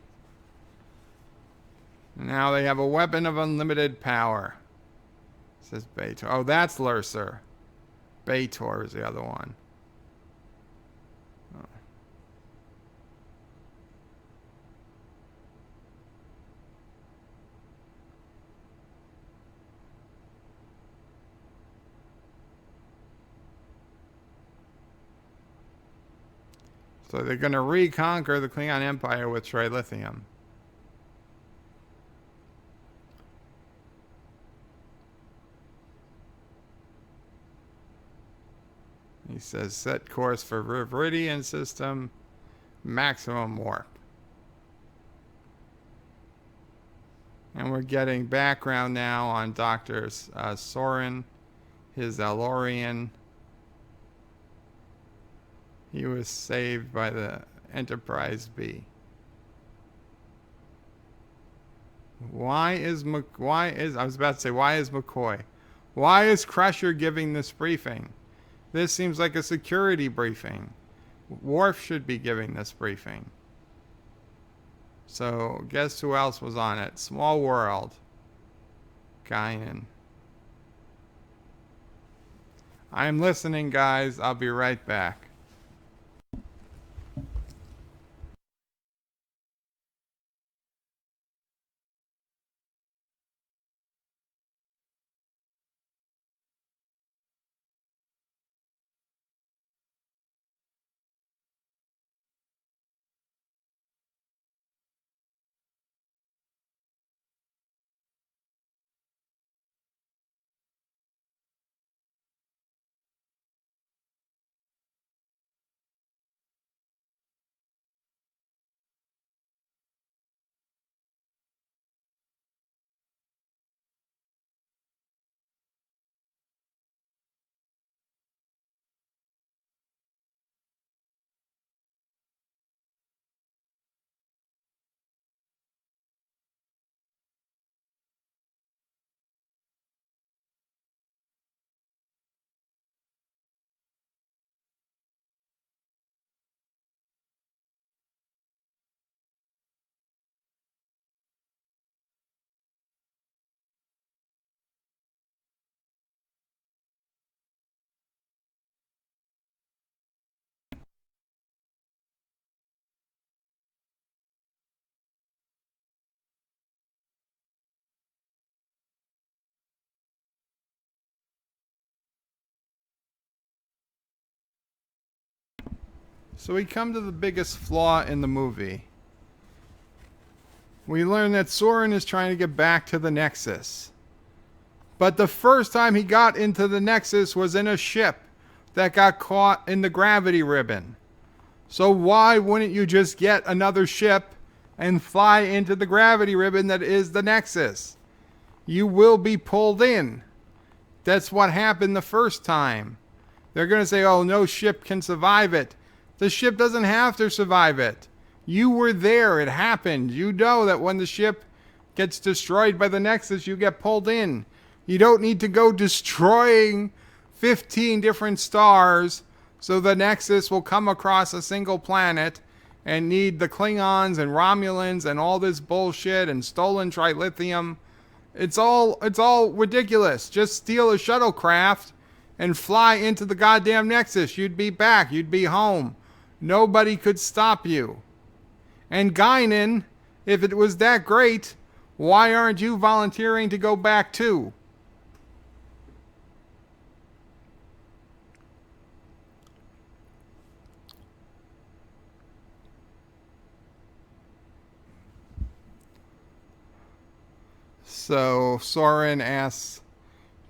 Now they have a weapon of unlimited power, says B'Etor. Oh, that's Lurser. B'Etor is the other one. Oh. So they're going to reconquer the Klingon Empire with trilithium. He says set course for Viridian system, maximum warp. And we're getting background now on Dr. Soren, his Elorian. He was saved by the Enterprise B. Why is I was about to say, why is McCoy? Why is Crusher giving this briefing? This seems like a security briefing. Worf should be giving this briefing. So, guess who else was on it? Small World. Guinan. I'm listening, guys. I'll be right back. So we come to the biggest flaw in the movie. We learn that Soren is trying to get back to the Nexus. But the first time he got into the Nexus was in a ship that got caught in the gravity ribbon. So why wouldn't you just get another ship and fly into the gravity ribbon that is the Nexus? You will be pulled in. That's what happened the first time. They're going to say, oh, no ship can survive it. The ship doesn't have to survive it. You were there. It happened. You know that when the ship gets destroyed by the Nexus, you get pulled in. You don't need to go destroying 15 different stars so the Nexus will come across a single planet and need the Klingons and Romulans and all this bullshit and stolen trilithium. It's all ridiculous. Just steal a shuttlecraft and fly into the goddamn Nexus. You'd be back. You'd be home. Nobody could stop you. And Guinan, if it was that great, why aren't you volunteering to go back too? So Soren asks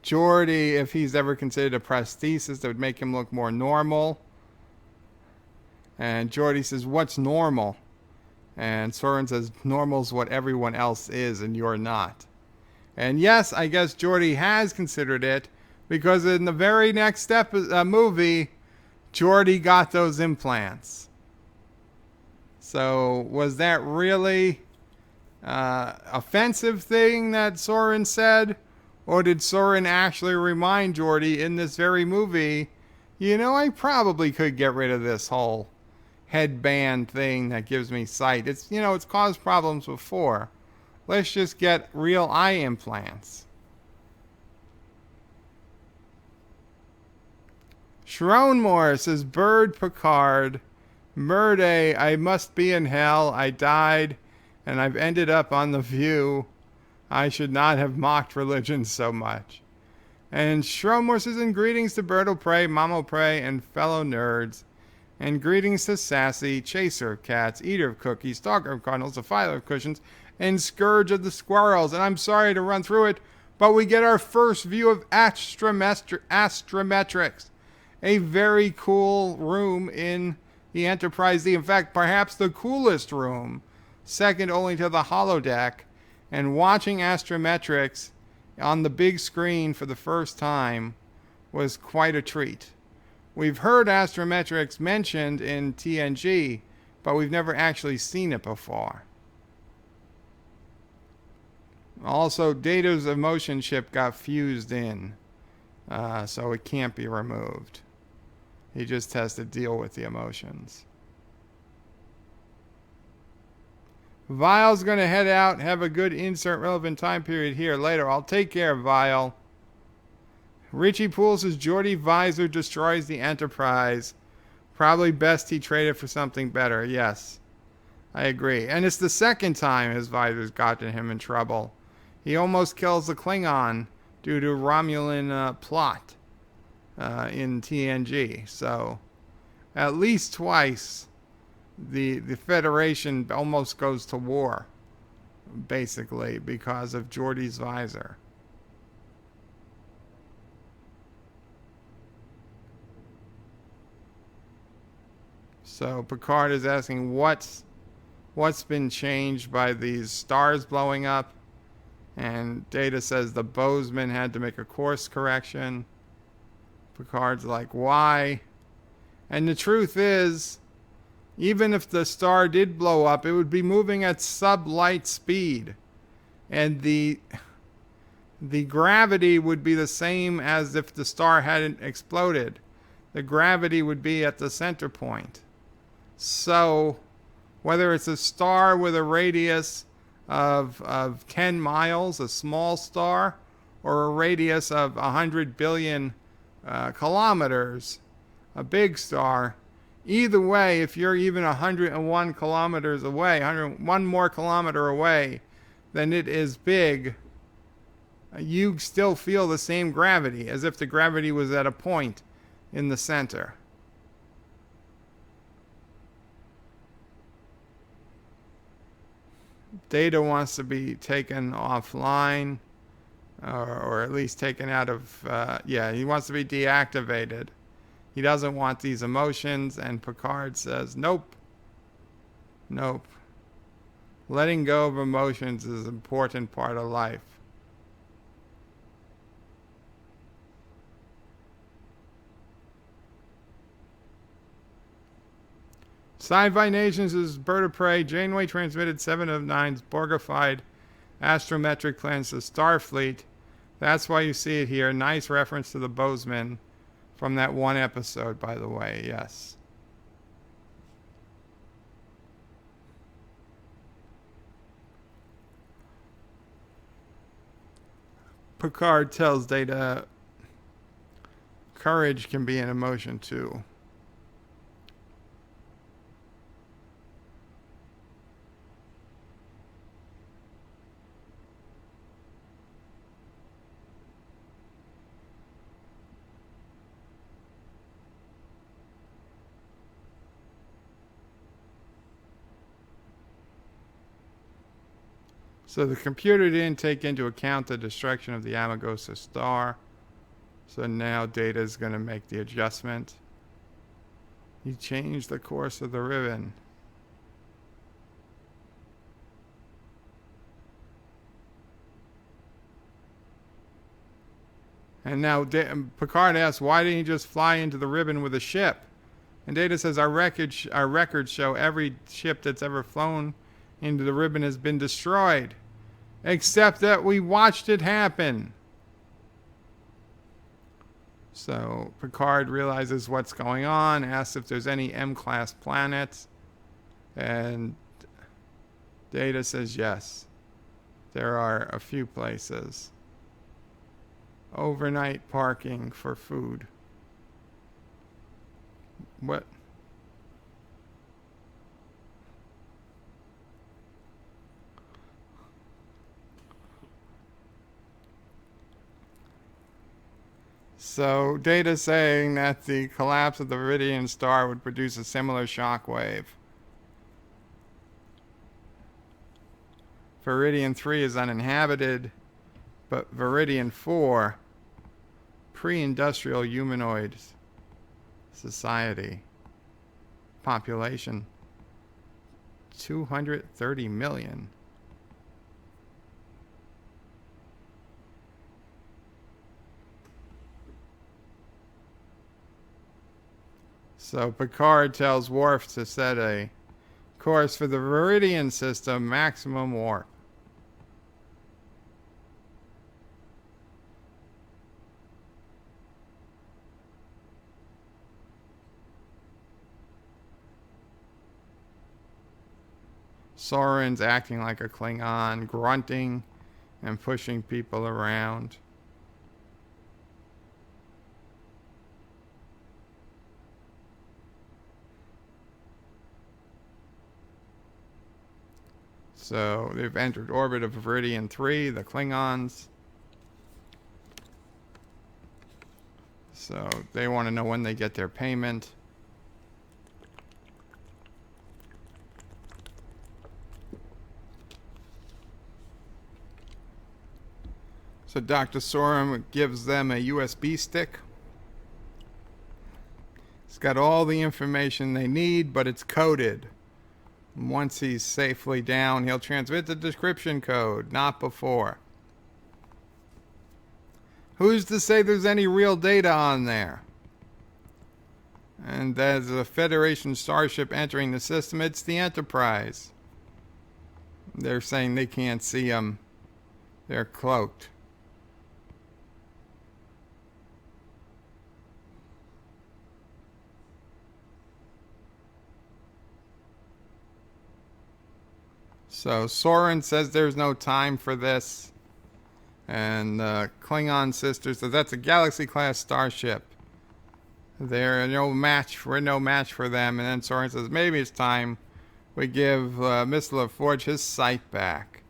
Geordi if he's ever considered a prosthesis that would make him look more normal. And Geordi says, what's normal? And Soren says, normal's what everyone else is and you're not. And yes, I guess Geordi has considered it because in the very next movie, Geordi got those implants. So was that really offensive thing that Soren said? Or did Soren actually remind Geordi in this very movie, you know, I probably could get rid of this whole headband thing that gives me sight. It's, you know, it's caused problems before. Let's just get real eye implants. Shronmore says, Bird Picard, Murday, I must be in hell. I died and I've ended up on The View. I should not have mocked religion so much. And Shronmore says, and greetings to Bertle Prey, Mamo Prey, and fellow nerds. And greetings to Sassy, Chaser of Cats, Eater of Cookies, Stalker of Cardinals, Defiler of Cushions, and Scourge of the Squirrels. And I'm sorry to run through it, but we get our first view of Astrometrics, a very cool room in the Enterprise D. In fact, perhaps the coolest room, second only to the holodeck. And watching Astrometrics on the big screen for the first time was quite a treat. We've heard Astrometrics mentioned in TNG, but we've never actually seen it before. Also, Data's emotion chip got fused in, so it can't be removed. He just has to deal with the emotions. Vile's going to head out, have a good insert relevant time period here later. I'll take care of Vile. Richie Poole says Geordie Visor destroys the Enterprise. Probably best he traded for something better. Yes, I agree. And it's the second time his visor's gotten him in trouble. He almost kills the Klingon due to Romulan plot in TNG. So at least twice the Federation almost goes to war, basically, because of Geordie's visor. So Picard is asking what's been changed by these stars blowing up, and Data says the Bozeman had to make a course correction. Picard's like, why? And the truth is, even if the star did blow up, it would be moving at sublight speed, and the gravity would be the same as if the star hadn't exploded. The gravity would be at the center point. So whether it's a star with a radius of 10 miles, a small star, or a radius of 100 billion kilometers, a big star, either way, if you're even 101 kilometers away, 101 more kilometer away than it is big, you still feel the same gravity as if the gravity was at a point in the center. Data wants to be taken offline, or at least taken out of, he wants to be deactivated. He doesn't want these emotions, and Picard says, nope. Nope. Letting go of emotions is an important part of life. Sci-Fi Nations is Bird of Prey. Janeway transmitted 7 of 9's Borgified astrometric plans to Starfleet. That's why you see it here. Nice reference to the Bozeman from that one episode, by the way. Yes. Picard tells Data courage can be an emotion too. So the computer didn't take into account the destruction of the Amargosa star. So now Data is going to make the adjustment. He changed the course of the ribbon. And now Picard asks, why didn't he just fly into the ribbon with a ship? And Data says, our records show every ship that's ever flown into the ribbon has been destroyed. Except that we watched it happen. So Picard realizes what's going on, asks if there's any M-class planets, and Data says yes. There are a few places. Overnight parking for food. What? So, Data saying that the collapse of the Viridian star would produce a similar shock wave. Viridian 3 is uninhabited, but Viridian 4, pre-industrial humanoid society, population 230 million. So Picard tells Worf to set a course for the Viridian system, maximum warp. Soren's acting like a Klingon, grunting and pushing people around. So they've entered orbit of Viridian 3, the Klingons. So they want to know when they get their payment. So Dr. Sorum gives them a USB stick. It's got all the information they need, but it's coded. Once he's safely down, he'll transmit the decryption code, not before. Who's to say there's any real data on there? And there's a Federation starship entering the system. It's the Enterprise. They're saying they can't see them. They're cloaked. So Soren says there's no time for this. And Klingon sister says that's a Galaxy-class starship. We're no match for them. And then Soren says maybe it's time we give Mr. LaForge his sight back.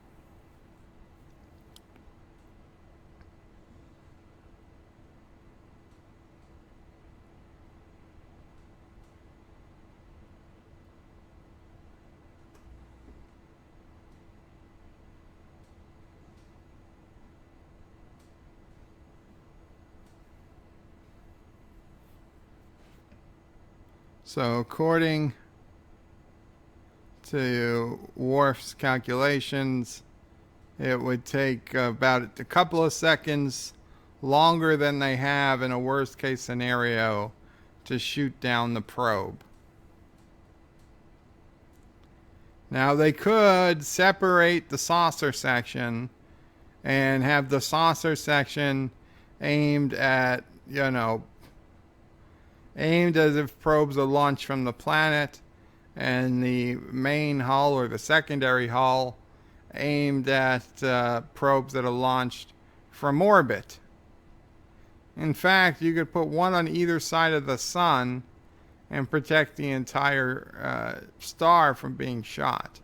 So according to Worf's calculations, it would take about a couple of seconds longer than they have in a worst case scenario to shoot down the probe. Now they could separate the saucer section and have the saucer section aimed at, aimed as if probes are launched from the planet, and the main hull or the secondary hull aimed at probes that are launched from orbit. In fact, you could put one on either side of the sun and protect the entire star from being shot.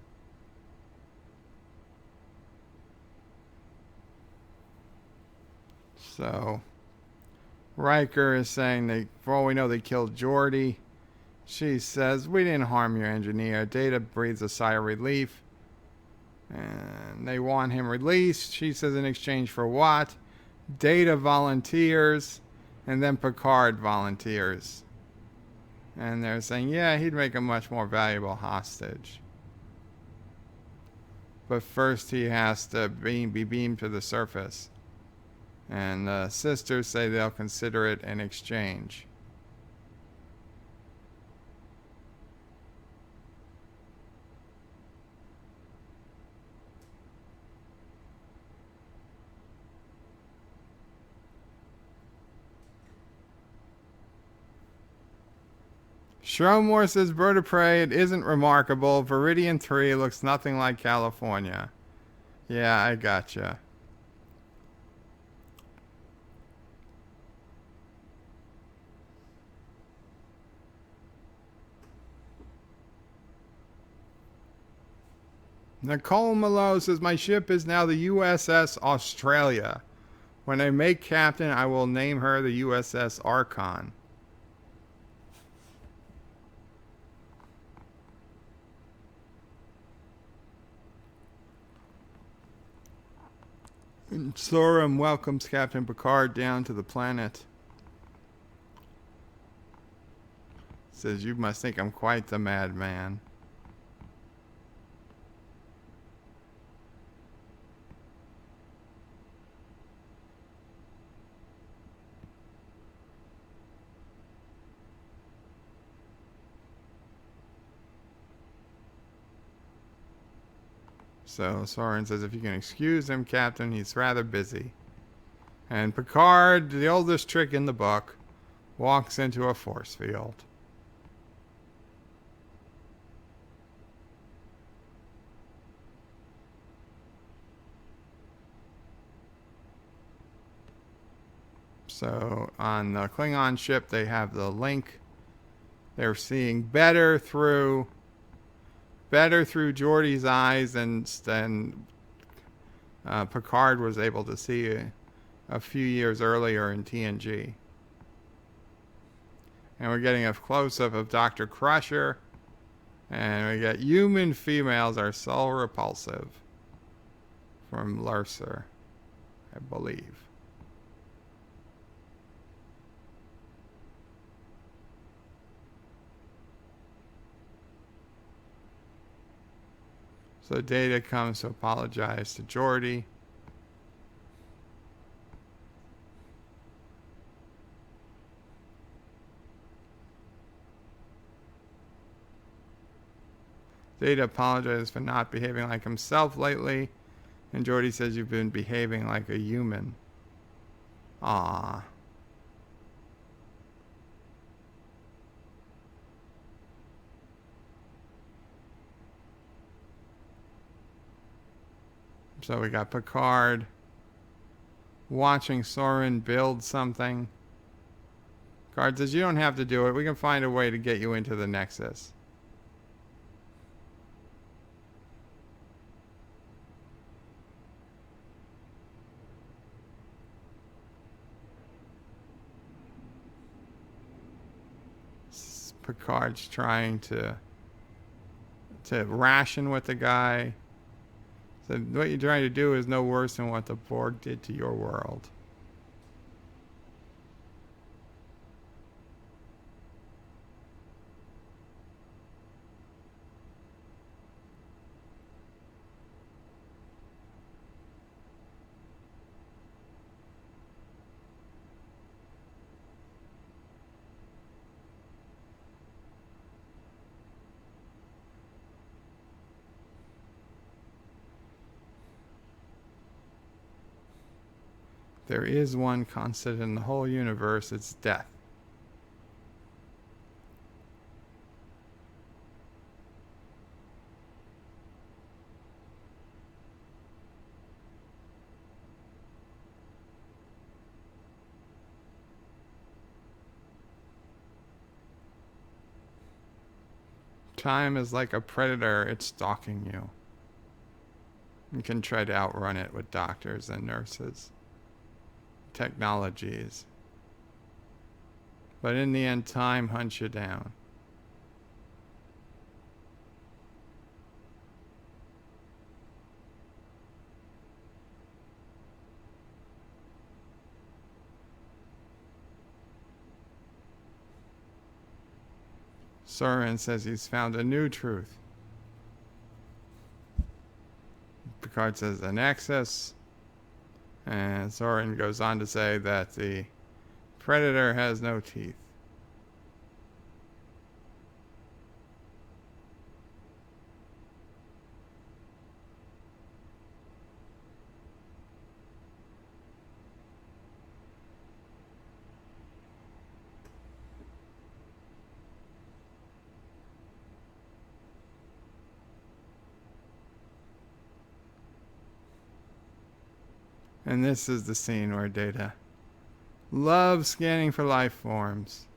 So Riker is saying for all we know, they killed Geordi. She says, we didn't harm your engineer. Data breathes a sigh of relief. And they want him released. She says, in exchange for what? Data volunteers. And then Picard volunteers. And they're saying, yeah, he'd make a much more valuable hostage. But first he has to be beamed to the surface. And the sisters say they'll consider it an exchange. Shromore says, bird of prey, it isn't remarkable. Viridian 3 looks nothing like California. Yeah, I gotcha. Nicole Malo says, my ship is now the USS Australia. When I make captain, I will name her the USS Archon. And Sorum welcomes Captain Picard down to the planet. Says, you must think I'm quite the madman. So Soren says, if you can excuse him, Captain, he's rather busy. And Picard, the oldest trick in the book, walks into a force field. So on the Klingon ship, they have the link. They're seeing better through Geordi's eyes than Picard was able to see a few years earlier in TNG. And we're getting a close-up of Dr. Crusher. And we get human females are so repulsive. From Lurser, I believe. So Data comes to apologize to Geordi. Data apologizes for not behaving like himself lately, and Geordi says you've been behaving like a human. Ah. So we got Picard watching Soren build something. Picard says, you don't have to do it. We can find a way to get you into the Nexus. Picard's trying to ration with the guy. So what you're trying to do is no worse than what the Borg did to your world. There is one constant in the whole universe, it's death. Time is like a predator, it's stalking you. You can try to outrun it with doctors and nurses. Technologies. But in the end, time hunts you down. Soren says he's found a new truth. Picard says an excess. And Soren goes on to say that the predator has no teeth. And this is the scene where Data loves scanning for life forms.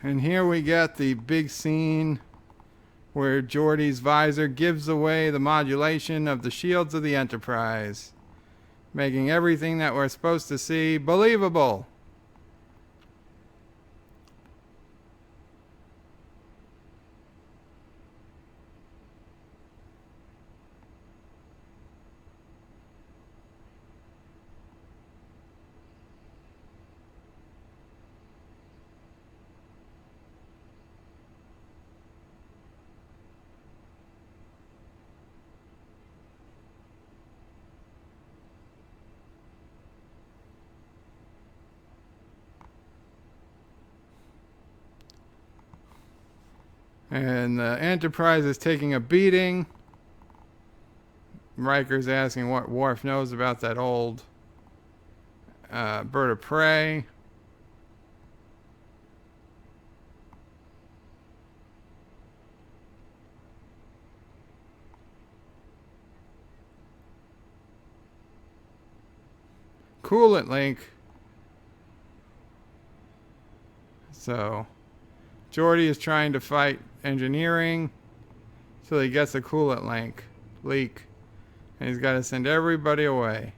And here we get the big scene where Geordi's visor gives away the modulation of the shields of the Enterprise, making everything that we're supposed to see believable. And the Enterprise is taking a beating. Riker's asking what Worf knows about that old bird of prey. Coolant link. So, Geordi is trying to fight engineering till he gets a coolant leak. And he's got to send everybody away.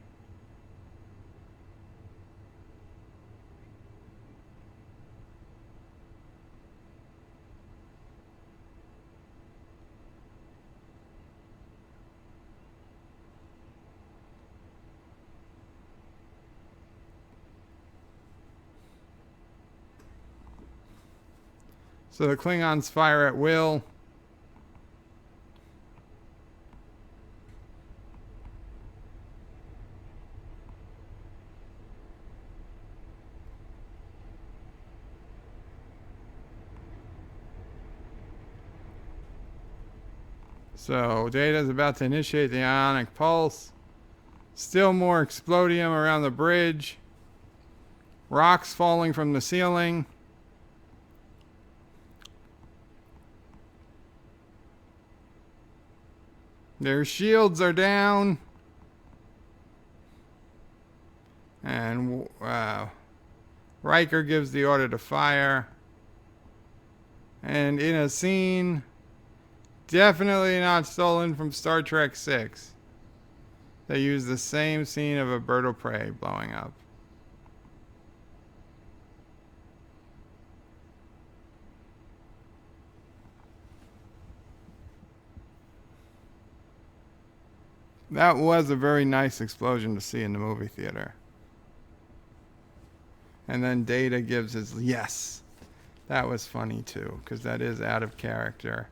So the Klingons fire at will. So Data's about to initiate the ionic pulse. Still more explodium around the bridge. Rocks falling from the ceiling. Their shields are down. And Riker gives the order to fire. And in a scene definitely not stolen from Star Trek VI, they use the same scene of a bird of prey blowing up. That was a very nice explosion to see in the movie theater. And then Data gives his yes. That was funny too, because that is out of character.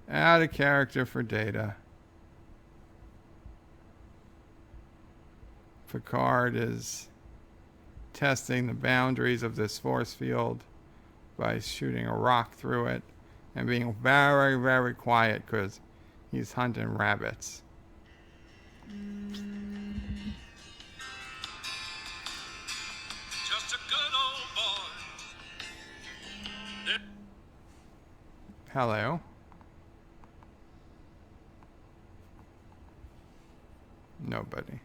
Out of character for Data. Picard is testing the boundaries of this force field by shooting a rock through it and being very, very quiet because he's hunting rabbits. Just a good old boy. Hello. Nobody.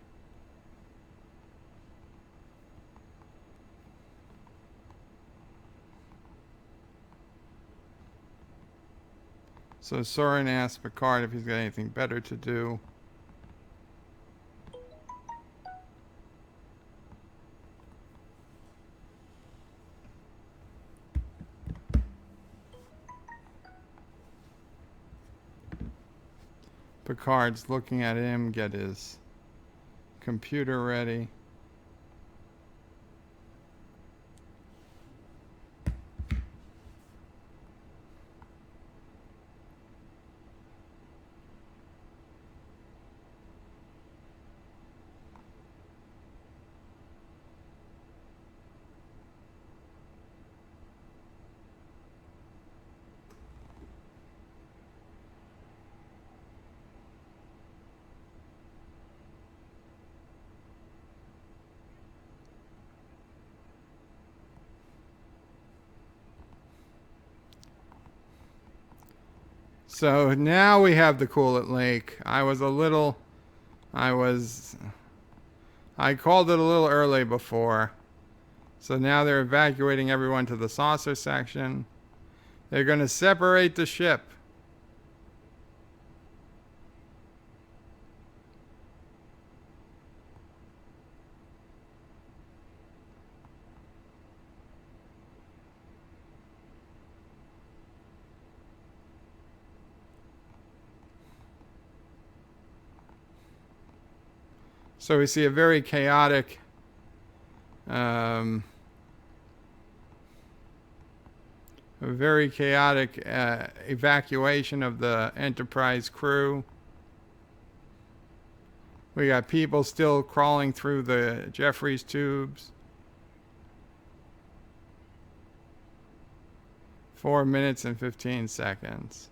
So Soren asks Picard if he's got anything better to do. Picard's looking at him get his computer ready. So now we have the coolant lake. I called it a little early before. So now they're evacuating everyone to the saucer section. They're going to separate the ship. So we see a very chaotic evacuation of the Enterprise crew. We got people still crawling through the Jeffries tubes. 4 minutes and 15 seconds.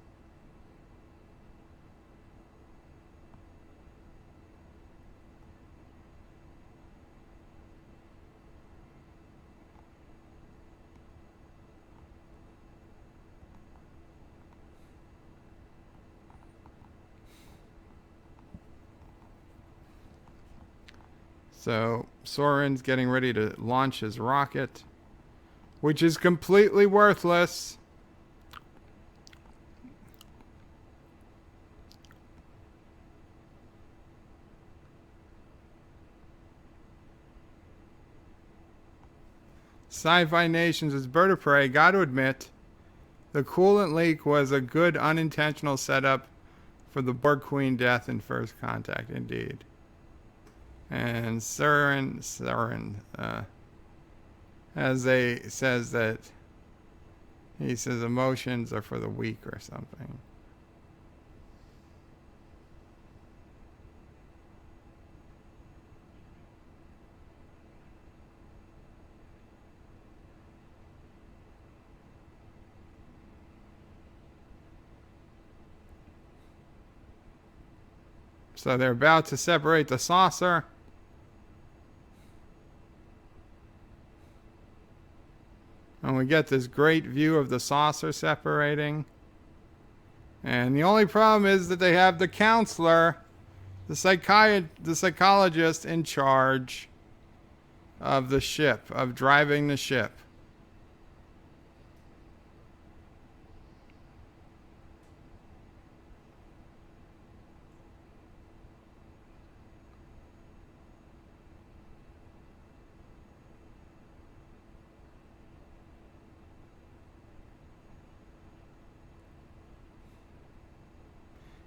So Soren's getting ready to launch his rocket, which is completely worthless. Sci-Fi Nations' Bird of Prey, got to admit, the coolant leak was a good unintentional setup for the Borg Queen death in First Contact, indeed. And Soren says that he says emotions are for the weak or something. So they're about to separate the saucer. And we get this great view of the saucer separating. And the only problem is that they have the counselor, the psychologist in charge of the ship, of driving the ship.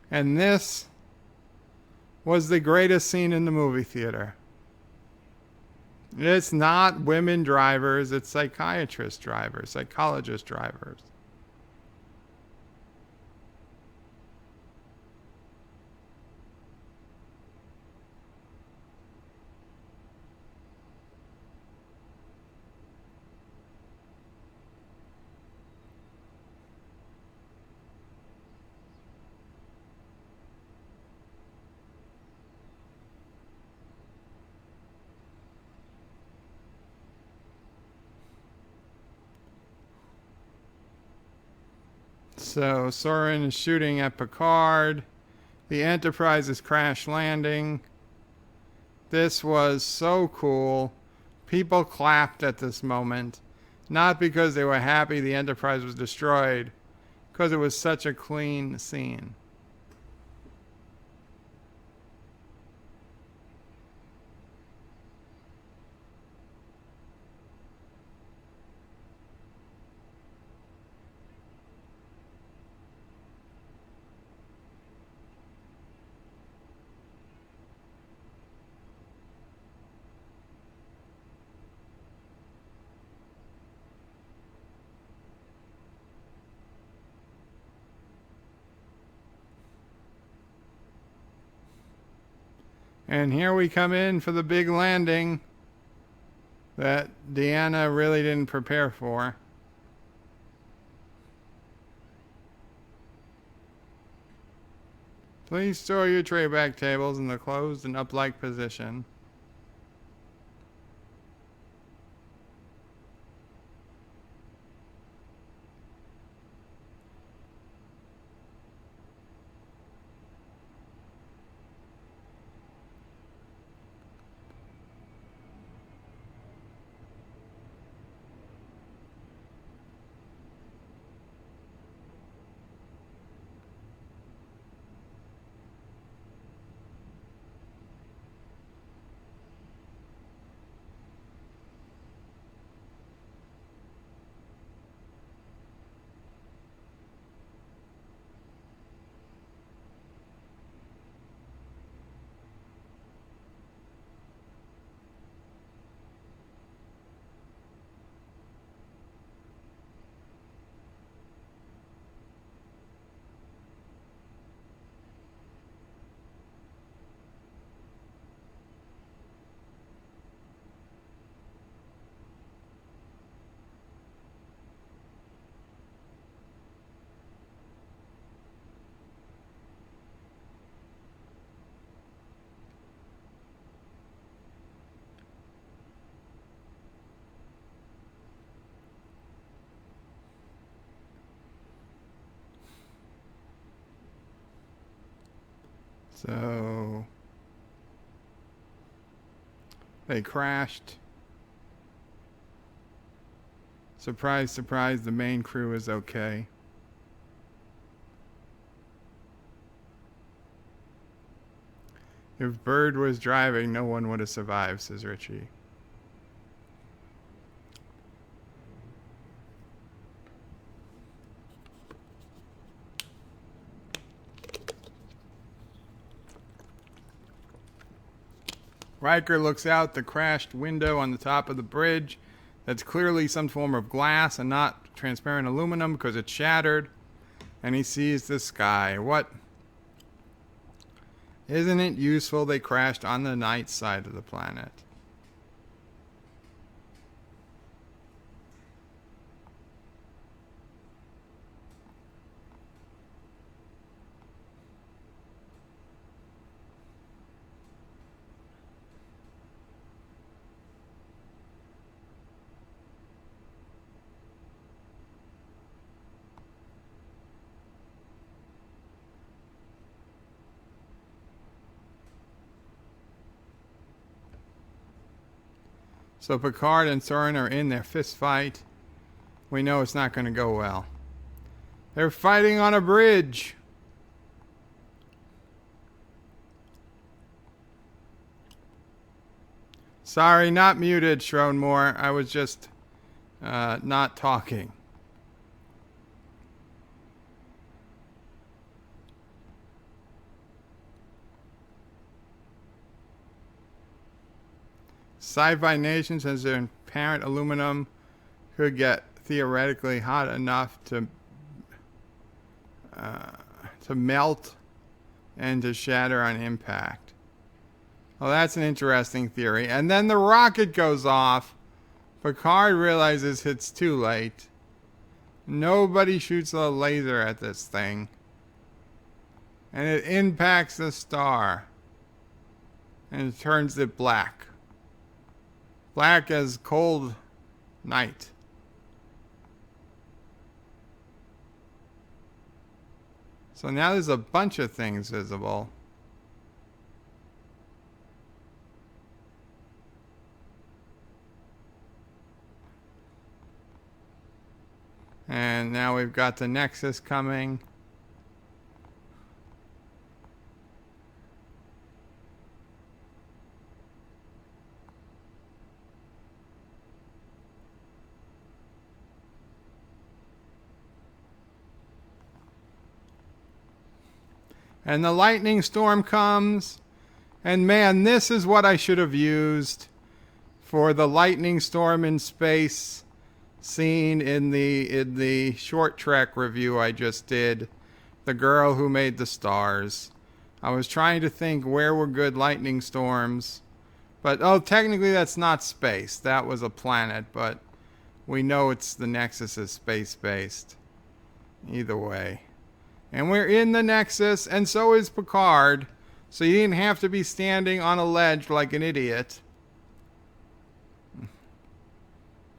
And this was the greatest scene in the movie theater. It's not women drivers, it's psychiatrist drivers, psychologist drivers. So Soren is shooting at Picard. The Enterprise is crash landing. This was so cool. People clapped at this moment. Not because they were happy the Enterprise was destroyed, because it was such a clean scene. And here we come in for the big landing that Deanna really didn't prepare for. Please store your tray back tables in the closed and upright position. So they crashed. Surprise, surprise, the main crew is okay. If Bird was driving, no one would have survived, says Richie. Riker looks out the crashed window on the top of the bridge. That's clearly some form of glass and not transparent aluminum because it's shattered. And he sees the sky. What? Isn't it useful they crashed on the night side of the planet? So Picard and Soren are in their fist fight. We know it's not going to go well. They're fighting on a bridge. Sorry, not muted, Schronmore. I was just not talking. Sci-Fi Nation says their parent aluminum could get theoretically hot enough to melt and to shatter on impact. Well, that's an interesting theory. And then the rocket goes off. Picard realizes it's too late. Nobody shoots a laser at this thing. And it impacts the star. And it turns it black. Black as cold night. So now there's a bunch of things visible. And now we've got the Nexus coming. And the lightning storm comes. And man, this is what I should have used for the lightning storm in space scene in the short trek review I just did. The girl who made the stars. I was trying to think where were good lightning storms. But, oh, technically that's not space. That was a planet, but we know it's the Nexus is space-based. Either way. And we're in the Nexus, and so is Picard. So you didn't have to be standing on a ledge like an idiot.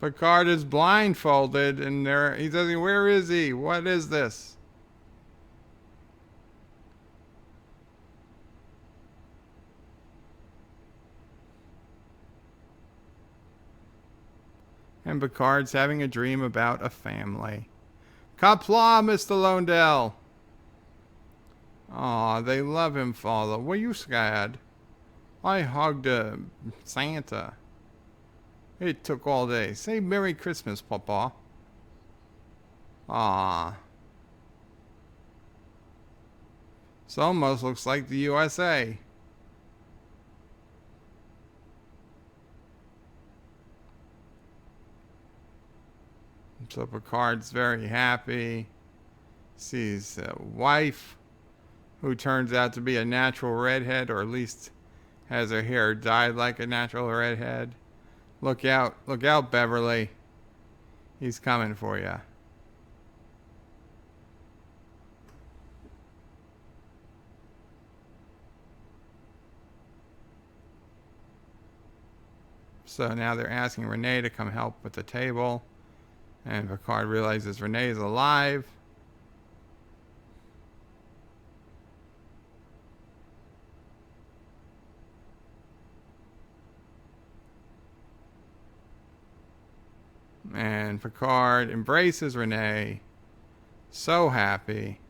Picard is blindfolded, and he's asking, where is he? What is this? And Picard's having a dream about a family. Qapla, Mr. Londell. Aw, they love him, father. Were you scared? I hugged Santa. It took all day. Say Merry Christmas, Papa. Ah. This almost looks like the USA. So Picard's very happy. Sees a wife who turns out to be a natural redhead, or at least has her hair dyed like a natural redhead. Look out, Beverly. He's coming for you. So now they're asking Renee to come help with the table. And Picard realizes Renee is alive. And Picard embraces Renee. So happy.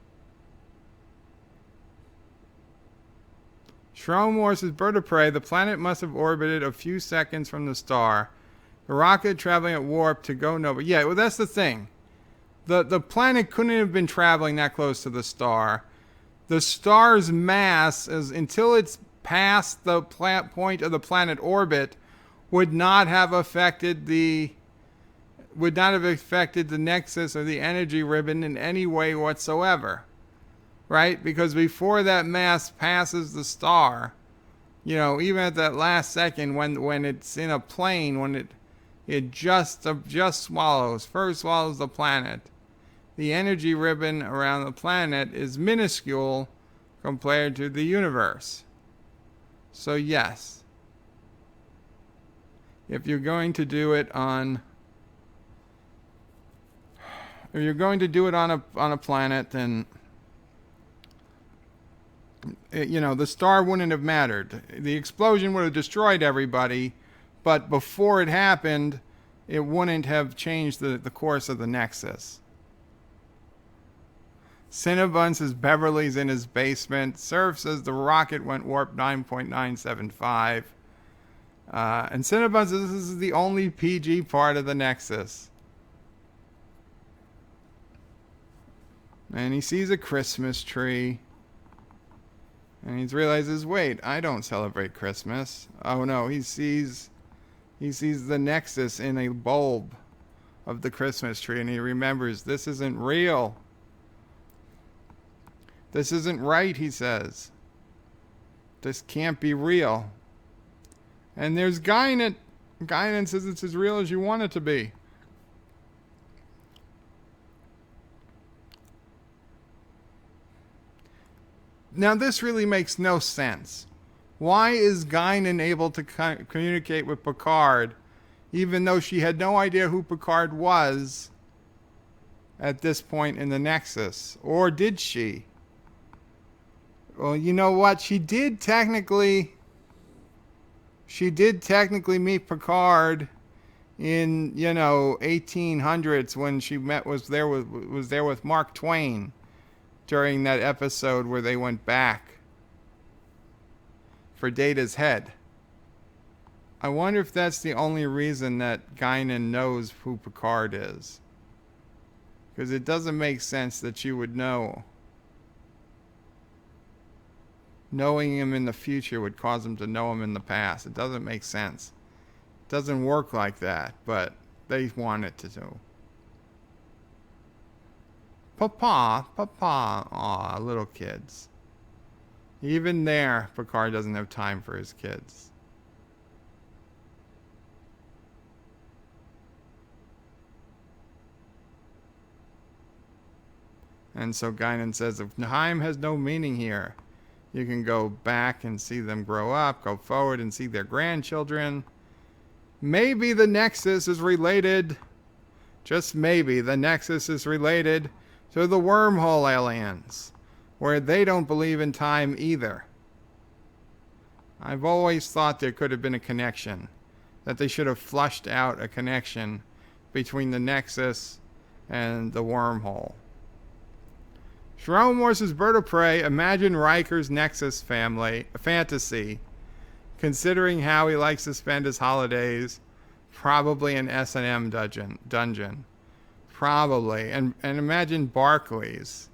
Shrome Morse's bird of prey. The planet must have orbited a few seconds from the star. The rocket traveling at warp to go nowhere. Yeah, well, that's the thing. The planet couldn't have been traveling that close to the star. The star's mass, until it's past the point of the planet orbit, would not have affected the nexus or the energy ribbon in any way whatsoever. Right? Because before that mass passes the star, even at that last second when it's in a plane, when it just swallows the planet, the energy ribbon around the planet is minuscule compared to the universe. So yes, if you're going to do it on a planet, then the star wouldn't have mattered. The explosion would have destroyed everybody, but before it happened, it wouldn't have changed the course of the Nexus. Cinnabon says Beverly's in his basement. Surf says the rocket went warp 9.975. And Cinnabon says this is the only PG part of the Nexus. And he sees a Christmas tree. And he realizes, wait, I don't celebrate Christmas. Oh no, he sees the Nexus in a bulb of the Christmas tree, and he remembers, this isn't real. This isn't right, he says. This can't be real. And there's Guinan. Guinan says it's as real as you want it to be. Now this really makes no sense. Why is Guinan able to communicate with Picard even though she had no idea who Picard was at this point in the Nexus? Or did she? Well, you know what? She did technically meet Picard in, 1800s when she was there with Mark Twain during that episode where they went back for Data's head. I wonder if that's the only reason that Guinan knows who Picard is. Because it doesn't make sense that you would know. Knowing him in the future would cause him to know him in the past. It doesn't make sense. It doesn't work like that, but they want it to do. Papa. Aw, little kids. Even there, Picard doesn't have time for his kids. And so Guinan says, if time has no meaning here, you can go back and see them grow up, go forward and see their grandchildren. Maybe the Nexus is related, just maybe, the Nexus is related to the wormhole aliens, where they don't believe in time either. I've always thought there could have been a connection, that they should have flushed out a connection between the Nexus and the wormhole. Shrome Morse's bird of prey. Imagine Riker's Nexus fantasy, considering how he likes to spend his holodays, probably an S&M dungeon. Probably. And imagine Barclays,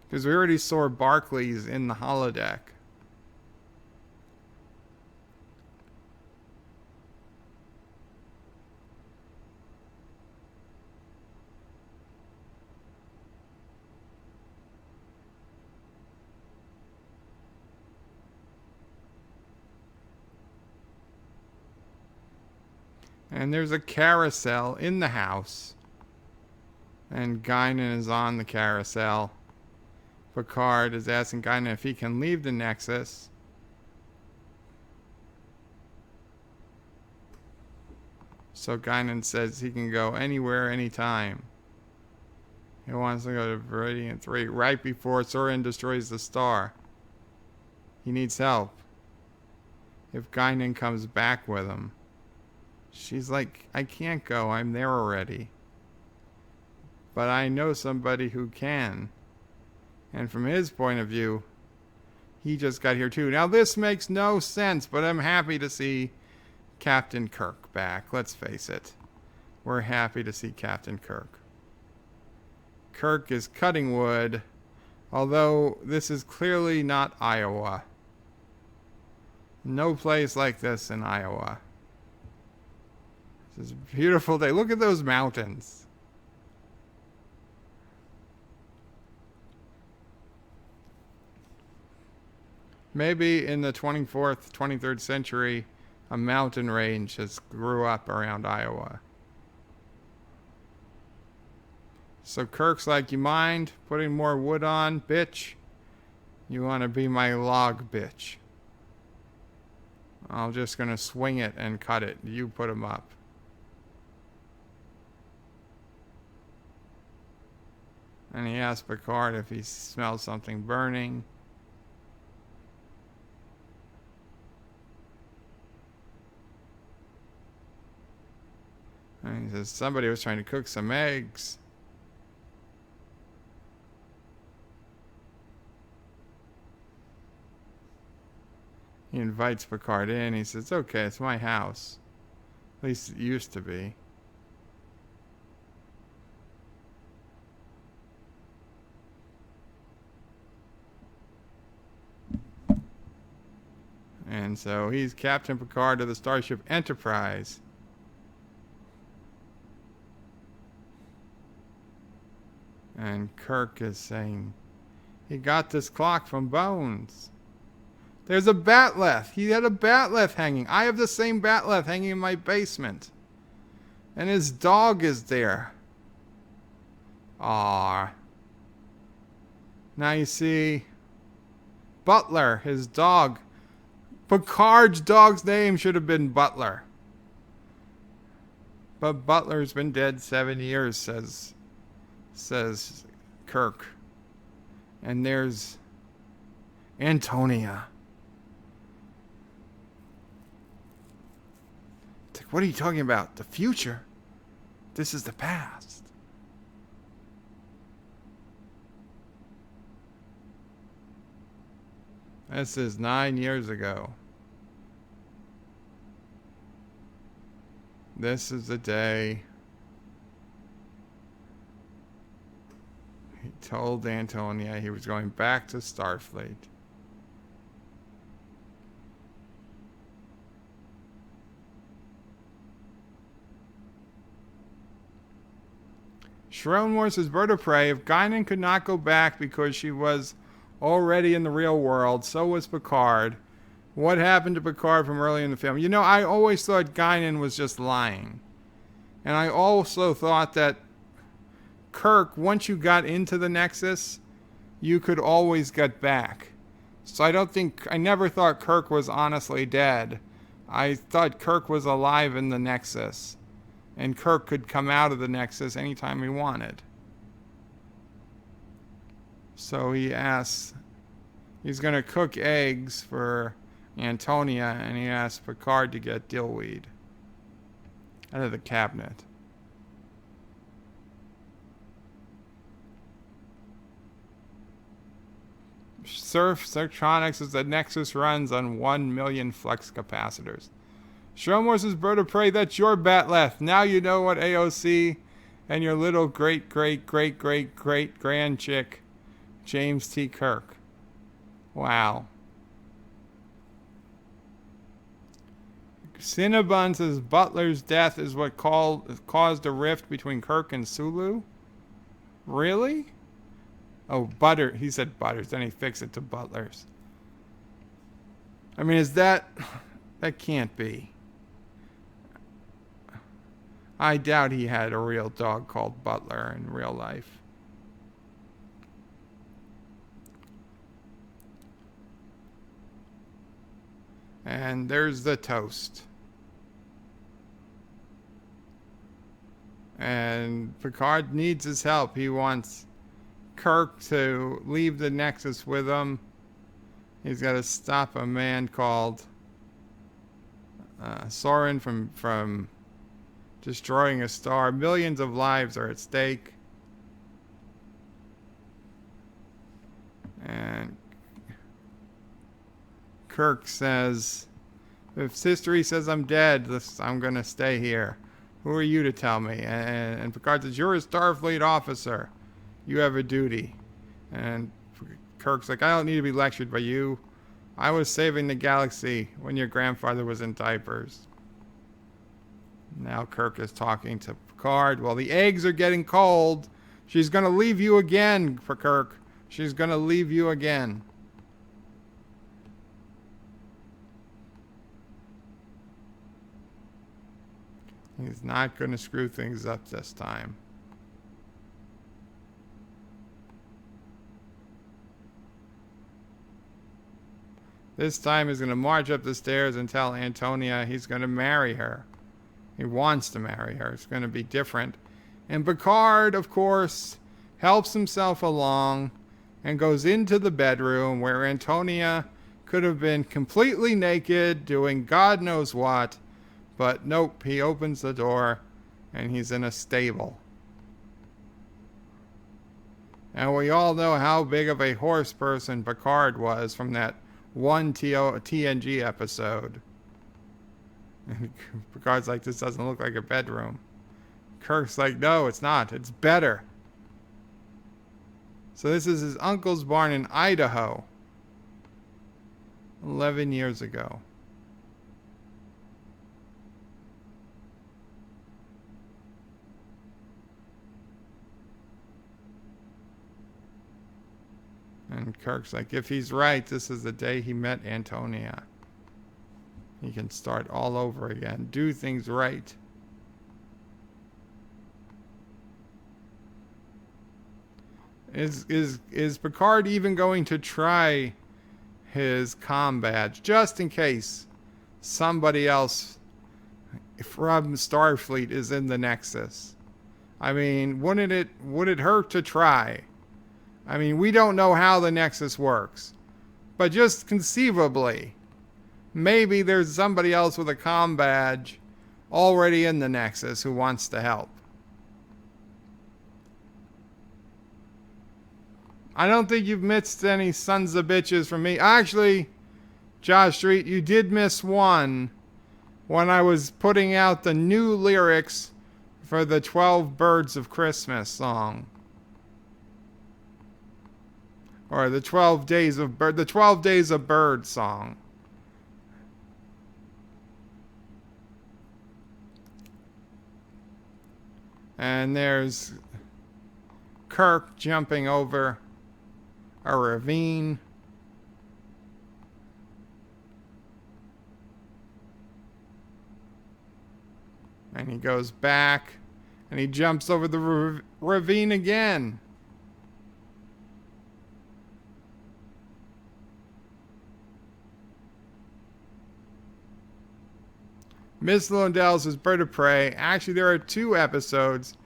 because we already saw Barclays in the holodeck. And there's a carousel in the house. And Guinan is on the carousel. Picard is asking Guinan if he can leave the Nexus. So Guinan says he can go anywhere, anytime. He wants to go to Viridian 3 right before Sorin destroys the star. He needs help. If Guinan comes back with him. She's like, I can't go. I'm there already. but I know somebody who can. And from his point of view, he just got here too. Now this makes no sense, but I'm happy to see Captain Kirk back. Let's face it. We're happy to see Captain Kirk. Kirk is cutting wood, although this is clearly not Iowa. No place like this in Iowa. This is a beautiful day. Look at those mountains. Maybe in the 24th, 23rd century, a mountain range has grew up around Iowa. So Kirk's like, you mind putting more wood on, bitch? You want to be my log, bitch? I'm just going to swing it and cut it. You put them up. And he asks Picard if he smells something burning. And he says somebody was trying to cook some eggs. He invites Picard in. He says, okay, it's my house. At least it used to be. And so he's Captain Picard of the Starship Enterprise. And Kirk is saying, he got this clock from Bones. There's a batleth. He had a batleth hanging. I have the same batleth hanging in my basement. And his dog is there. Ah. Now you see, Butler, his dog. Picard's dog's name should have been Butler. But Butler's been dead 7 years, says Kirk. And there's Antonia. It's like, what are you talking about? The future? This is the past. This is 9 years ago. This is the day he told Antonia he was going back to Starfleet. Sharon says, bird of prey, if Guinan could not go back because she was already in the real world, so was Picard. What happened to Picard from early in the film? You know, I always thought Guinan was just lying. And I also thought that Kirk, once you got into the Nexus, you could always get back. So I never thought Kirk was honestly dead. I thought Kirk was alive in the Nexus. And Kirk could come out of the Nexus anytime he wanted. So he asks, he's going to cook eggs for Antonia, and he asks Picard to get dillweed out of the cabinet. Surf Electronics says the Nexus runs on 1 million flux capacitors. Shromore says, bird of prey, that's your batleth. Now you know what AOC and your little great-great-great-great-great-grand chick, James T. Kirk. Wow. Cinnabon says, Butler's death is what caused a rift between Kirk and Sulu. Really? Oh, Butter. He said Butters. Then he fixed it to Butler's. I mean, is that... That can't be. I doubt he had a real dog called Butler in real life. And there's the toast. And Picard needs his help. He wants Kirk to leave the Nexus with him. He's got to stop a man called Soren from destroying a star. Millions of lives are at stake. And Kirk says, if history says I'm dead, I'm going to stay here. Who are you to tell me? And Picard says, you're a Starfleet officer. You have a duty. And Kirk's like, I don't need to be lectured by you. I was saving the galaxy when your grandfather was in diapers. Now Kirk is talking to Picard. Well, the eggs are getting cold. She's going to leave you again, for Kirk. She's going to leave you again. He's not going to screw things up this time. This time he's going to march up the stairs and tell Antonia he's going to marry her. He wants to marry her. It's going to be different. And Picard, of course, helps himself along and goes into the bedroom where Antonia could have been completely naked doing God knows what. But nope, he opens the door and he's in a stable. And we all know how big of a horse person Picard was from that one TNG episode. And Picard's like, this doesn't look like a bedroom. Kirk's like, no, it's not. It's better. So this is his uncle's barn in Idaho. 11 years ago. And Kirk's like, if he's right, this is the day he met Antonia. He can start all over again. Do things right. Is Picard even going to try his comm badge just in case somebody else from Starfleet is in the Nexus? I mean, would it hurt to try? I mean, we don't know how the Nexus works, but just conceivably, maybe there's somebody else with a comm badge already in the Nexus who wants to help. I don't think you've missed any sons of bitches from me. Actually, Josh Street, you did miss one when I was putting out the new lyrics for the 12 Birds of Christmas song. Or the 12 Days of Bird song. And there's Kirk jumping over a ravine. And he goes back and he jumps over the ravine again. Miss Lindell's his Bird of Prey. Actually, there are 2 episodes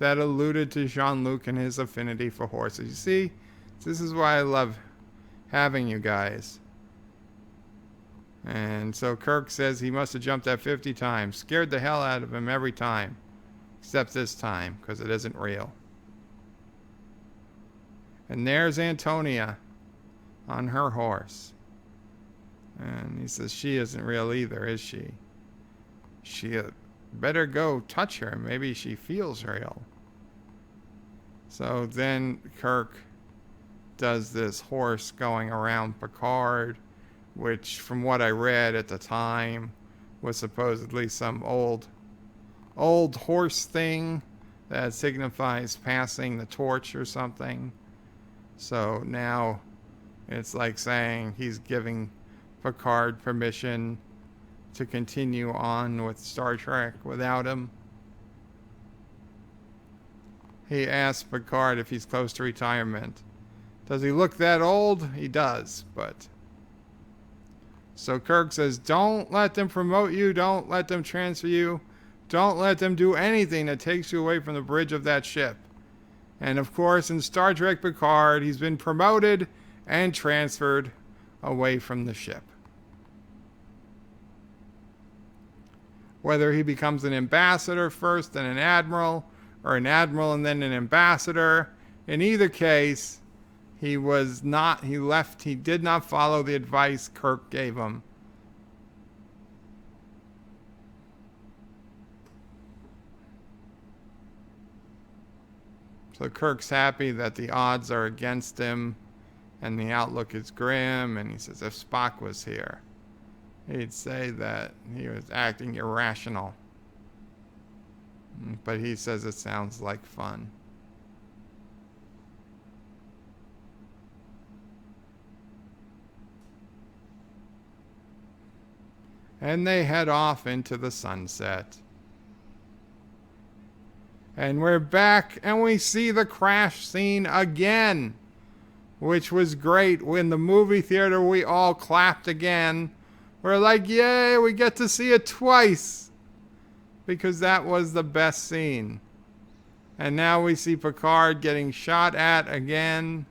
that alluded to Jean-Luc and his affinity for horses. You see, this is why I love having you guys. And so Kirk says he must have jumped that 50 times. Scared the hell out of him every time. Except this time, because it isn't real. And there's Antonia on her horse. And he says she isn't real either, is she? She better go touch her. Maybe she feels real. So then Kirk does this horse going around Picard, which from what I read at the time was supposedly some old horse thing that signifies passing the torch or something. So now it's like saying he's giving Picard permission to continue on with Star Trek without him. He asks Picard if he's close to retirement. Does he look that old? He does, but... So Kirk says, don't let them promote you, don't let them transfer you, don't let them do anything that takes you away from the bridge of that ship. And of course, in Star Trek Picard, he's been promoted and transferred away from the ship. Whether he becomes an ambassador first, then an admiral, or an admiral and then an ambassador, in either case, he did not follow the advice Kirk gave him. So Kirk's happy that the odds are against him and the outlook is grim, and he says if Spock was here, he'd say that he was acting irrational. But he says it sounds like fun. And they head off into the sunset. And we're back, and we see the crash scene again, which was great. In the movie theater, we all clapped again. We're like, yay, we get to see it twice, because that was the best scene. And now we see Picard getting shot at again.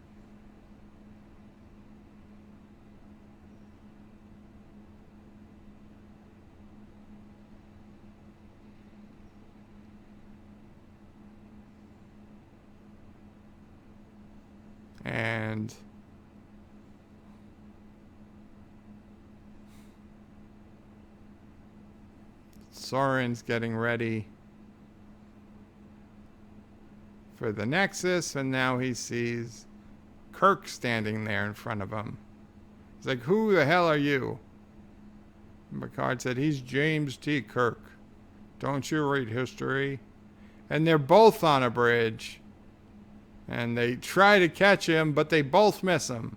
And Soren's getting ready for the Nexus, and now he sees Kirk standing there in front of him. He's like, who the hell are you? And Picard said, he's James T. Kirk. Don't you read history? And they're both on a bridge. And they try to catch him, but they both miss him.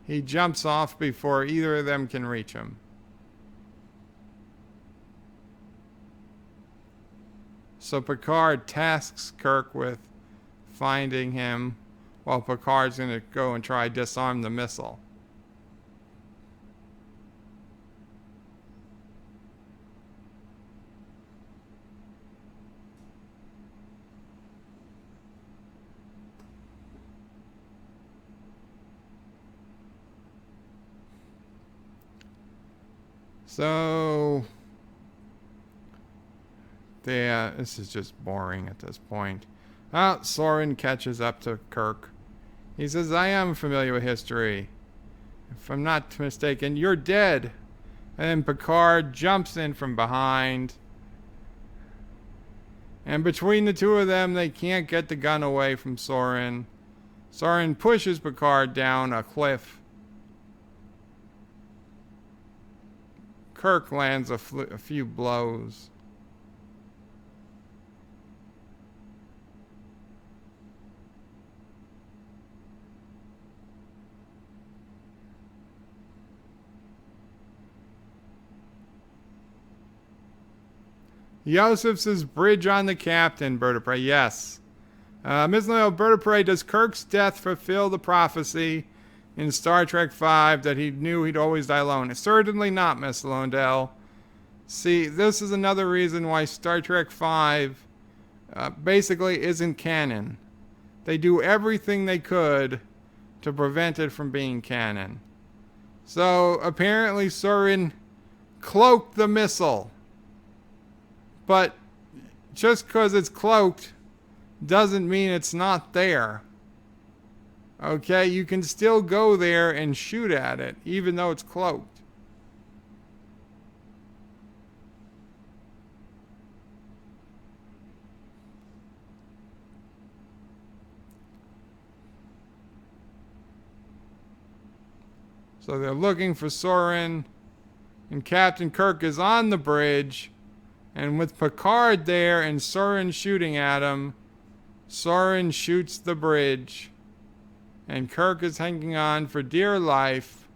He jumps off before either of them can reach him. So Picard tasks Kirk with finding him, while Picard's going to go and try to disarm the missile. So, this is just boring at this point. Soren catches up to Kirk. He says, I am familiar with history. If I'm not mistaken, you're dead. And then Picard jumps in from behind. And between the two of them, they can't get the gun away from Soren. Soren pushes Picard down a cliff. Kirk lands a few blows. Yosef says, bridge on the captain, Berta Prey. Yes. Ms. Lindell, Berta Prey, does Kirk's death fulfill the prophecy in Star Trek V that he knew he'd always die alone? Certainly not, Miss Lindell. See, this is another reason why Star Trek V basically isn't canon. They do everything they could to prevent it from being canon. So apparently Soren cloaked the missile. But just because it's cloaked doesn't mean it's not there. Okay, you can still go there and shoot at it, even though it's cloaked. So they're looking for Soren, and Captain Kirk is on the bridge, and with Picard there and Soren shooting at him, Soren shoots the bridge. And Kirk is hanging on for dear life.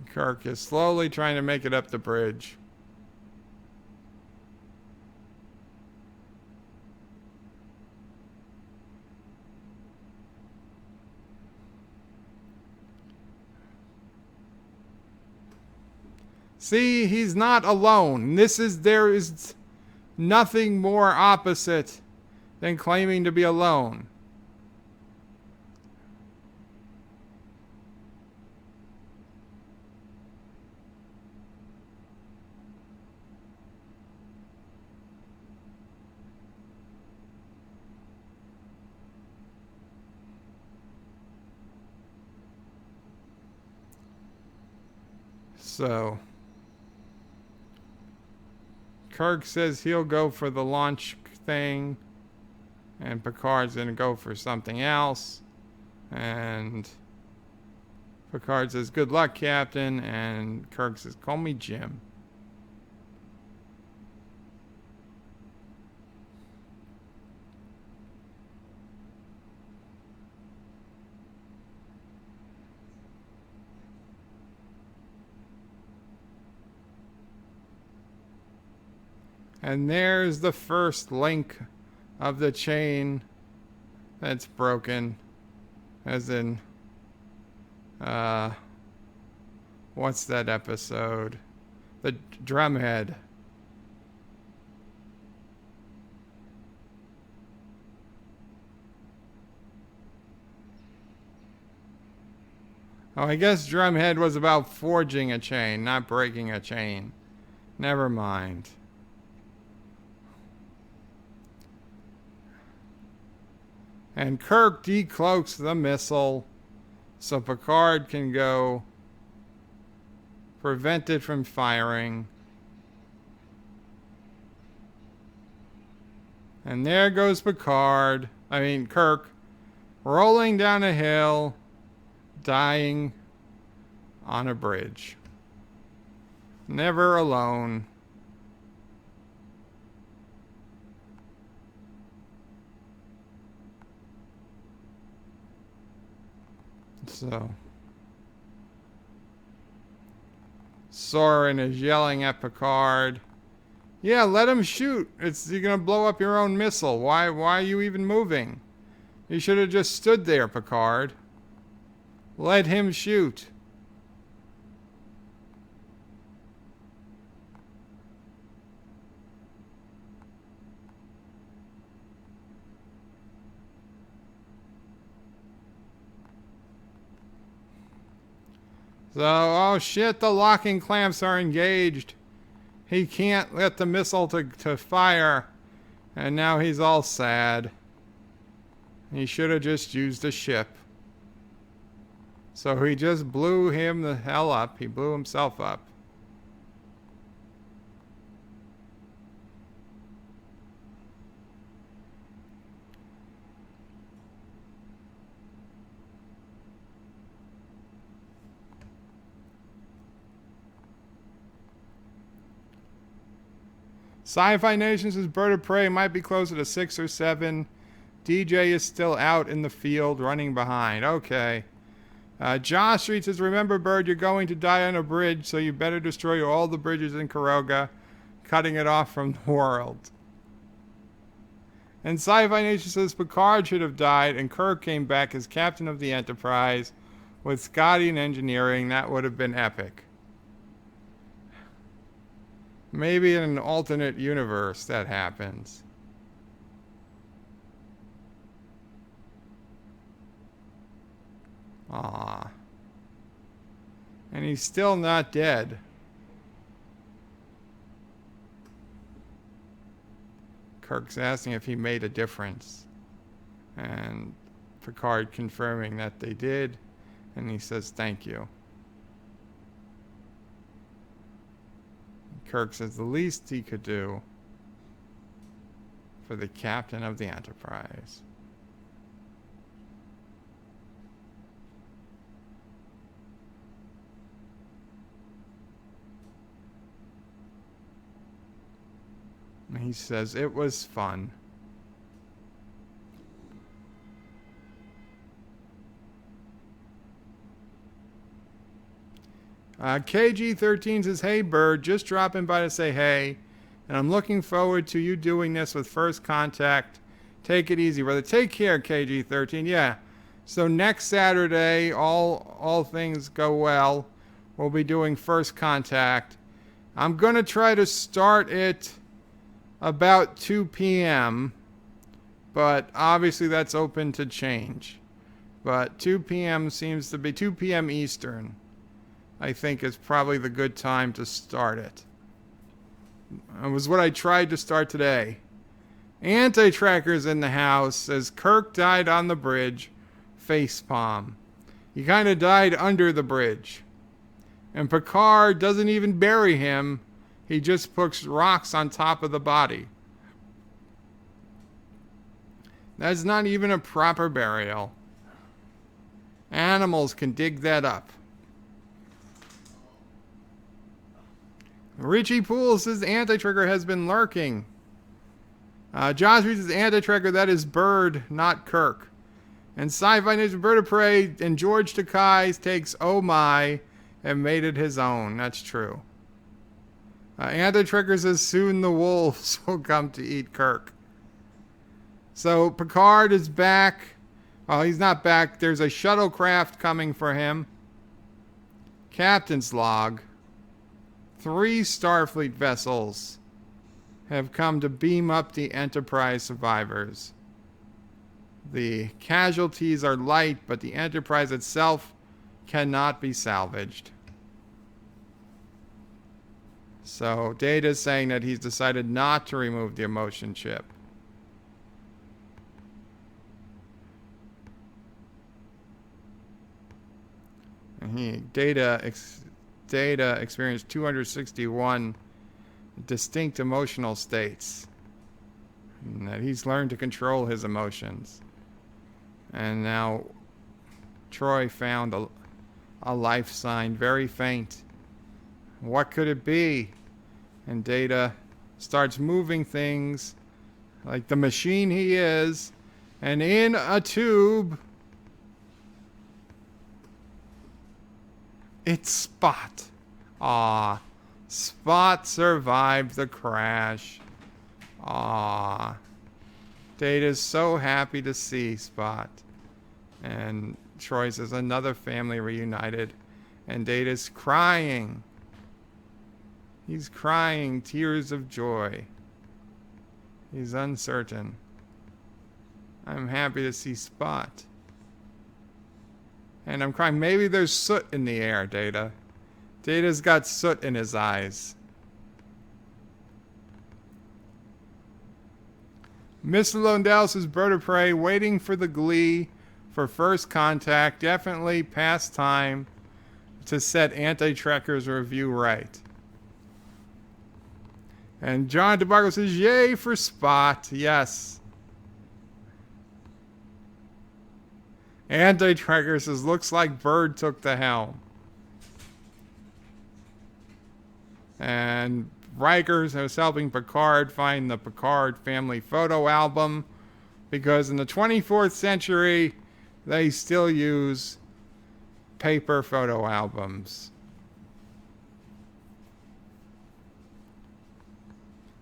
Kirk is slowly trying to make it up the bridge. See, he's not alone. There is nothing more opposite than claiming to be alone. So Kirk says he'll go for the launch thing, and Picard's gonna go for something else. And Picard says, "Good luck, Captain," and Kirk says, "Call me Jim." And there's the first link of the chain that's broken. As in, what's that episode? The Drumhead. Oh, I guess Drumhead was about forging a chain, not breaking a chain. Never mind. And Kirk decloaks the missile so Picard can go prevent it from firing. And there goes Kirk, rolling down a hill, dying on a bridge. Never alone. So Soren is yelling at Picard. Yeah, let him shoot. You're gonna blow up your own missile. Why are you even moving? You should have just stood there, Picard. Let him shoot. So, oh shit, the locking clamps are engaged. He can't let the missile to fire. And now he's all sad. He should have just used a ship. So he just blew him the hell up. He blew himself up. Sci-Fi Nation says Bird of Prey might be closer to 6 or 7. DJ is still out in the field running behind. Okay. Josh Street says, remember, Bird, you're going to die on a bridge, so you better destroy all the bridges in Kuroga, cutting it off from the world. And Sci-Fi Nation says Picard should have died, and Kirk came back as captain of the Enterprise with Scotty in engineering. That would have been epic. Maybe in an alternate universe that happens. Ah. And he's still not dead. Kirk's asking if he made a difference. And Picard confirming that they did. And he says thank you. Kirk says the least he could do for the captain of the Enterprise. And he says it was fun. KG13 says, hey, Bird, just dropping by to say hey, and I'm looking forward to you doing this with First Contact. Take it easy, brother. Take care, KG13. Yeah. So next Saturday, all things go well, we'll be doing First Contact. I'm going to try to start it about 2 p.m., but obviously that's open to change. But 2 p.m. seems to be 2 p.m. Eastern. I think is probably the good time to start it. It was what I tried to start today. Anti-Tracker's in the house as Kirk died on the bridge. Facepalm. He kind of died under the bridge. And Picard doesn't even bury him. He just puts rocks on top of the body. That's not even a proper burial. Animals can dig that up. Richie Poole says anti-trigger has been lurking. Josh says anti-trigger, that is Bird, not Kirk. And Sci-Fi Ninja Bird of Prey and George Takei takes Oh My and made it his own. That's true. Anti-trigger says soon the wolves will come to eat Kirk. So Picard is back. Well, he's not back. There's a shuttlecraft coming for him. Captain's log. 3 Starfleet vessels have come to beam up the Enterprise survivors. The casualties are light, but the Enterprise itself cannot be salvaged. So Data's saying that he's decided not to remove the emotion chip. Data experienced 261 distinct emotional states. And that he's learned to control his emotions. And now Troy found a life sign, very faint. What could it be? And Data starts moving things like the machine he is. And in a tube, it's Spot. Aw. Spot survived the crash. Aw. Data's so happy to see Spot. And Troy says another family reunited. And Data's crying. He's crying tears of joy. He's uncertain. I'm happy to see Spot. And I'm crying. Maybe there's soot in the air, Data. Data's got soot in his eyes. Mr. Lundell says Bird of Prey waiting for the glee for first contact. Definitely past time to set anti-trekker's review right. And John DeBarco says yay for Spot. Yes. Anti-Trekker says, looks like Bird took the helm. And Riker is helping Picard find the Picard family photo album. Because in the 24th century, they still use paper photo albums.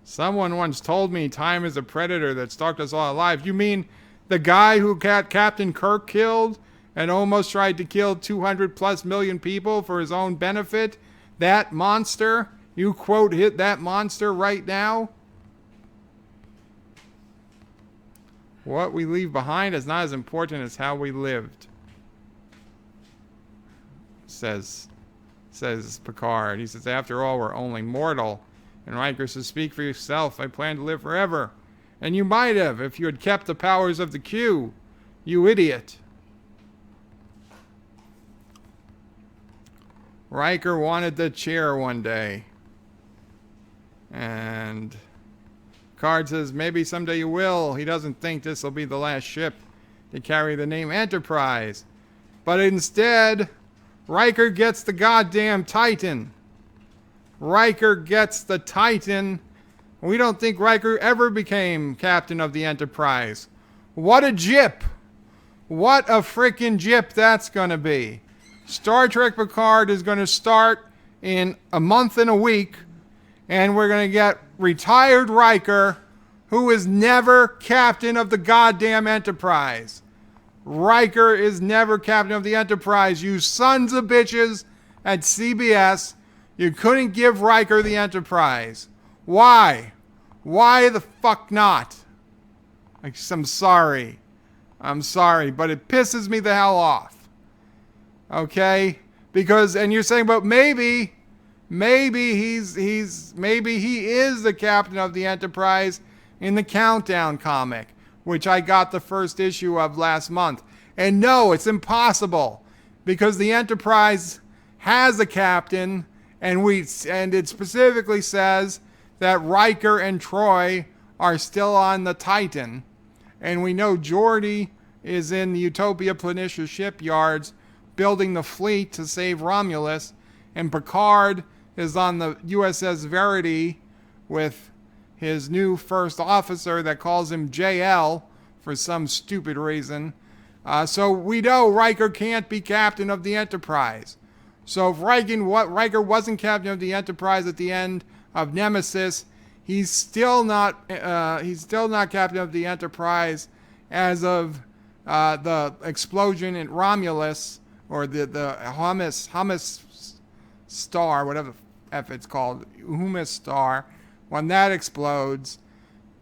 Someone once told me time is a predator that stalked us all alive. You mean the guy who Captain Kirk killed and almost tried to kill 200 plus million people for his own benefit? That monster? You quote hit that monster right now? What we leave behind is not as important as how we lived. Says Picard. He says, after all, we're only mortal. And Riker says, speak for yourself. I plan to live forever. And you might have if you had kept the powers of the Q. You idiot. Riker wanted the chair one day. And Picard says, maybe someday you will. He doesn't think this will be the last ship to carry the name Enterprise. But instead, Riker gets the goddamn Titan. Riker gets the Titan. We don't think Riker ever became captain of the Enterprise. What a jip. What a freaking jip that's going to be. Star Trek Picard is going to start in a month and a week. And we're going to get retired Riker, who is never captain of the goddamn Enterprise. Riker is never captain of the Enterprise. You sons of bitches at CBS. You couldn't give Riker the Enterprise. Why? Why the fuck not? I'm sorry. I'm sorry, but it pisses me the hell off. Okay? Because, and you're saying, but maybe he is the captain of the Enterprise in the Countdown comic, which I got the first issue of last month. And no, it's impossible, because the Enterprise has a captain, and it specifically says that Riker and Troy are still on the Titan, and we know Geordi is in the Utopia Planitia shipyards building the fleet to save Romulus, and Picard is on the USS Verity with his new first officer that calls him JL for some stupid reason. So we know Riker can't be captain of the Enterprise. So if Riker wasn't captain of the Enterprise at the end of Nemesis, he's still not captain of the Enterprise as of the explosion in Romulus, or the Humus star, whatever it's called, Humus star. When that explodes,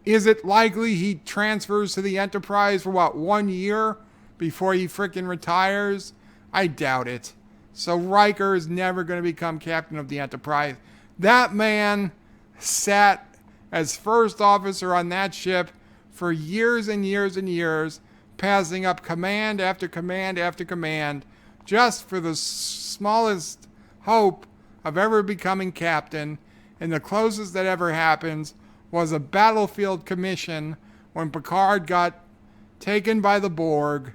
is it likely he transfers to the Enterprise for 1 year before he frickin' retires? I doubt it. So Riker is never going to become captain of the Enterprise. That man sat as first officer on that ship for years and years and years, passing up command after command after command, just for the smallest hope of ever becoming captain. And the closest that ever happens was a battlefield commission when Picard got taken by the Borg.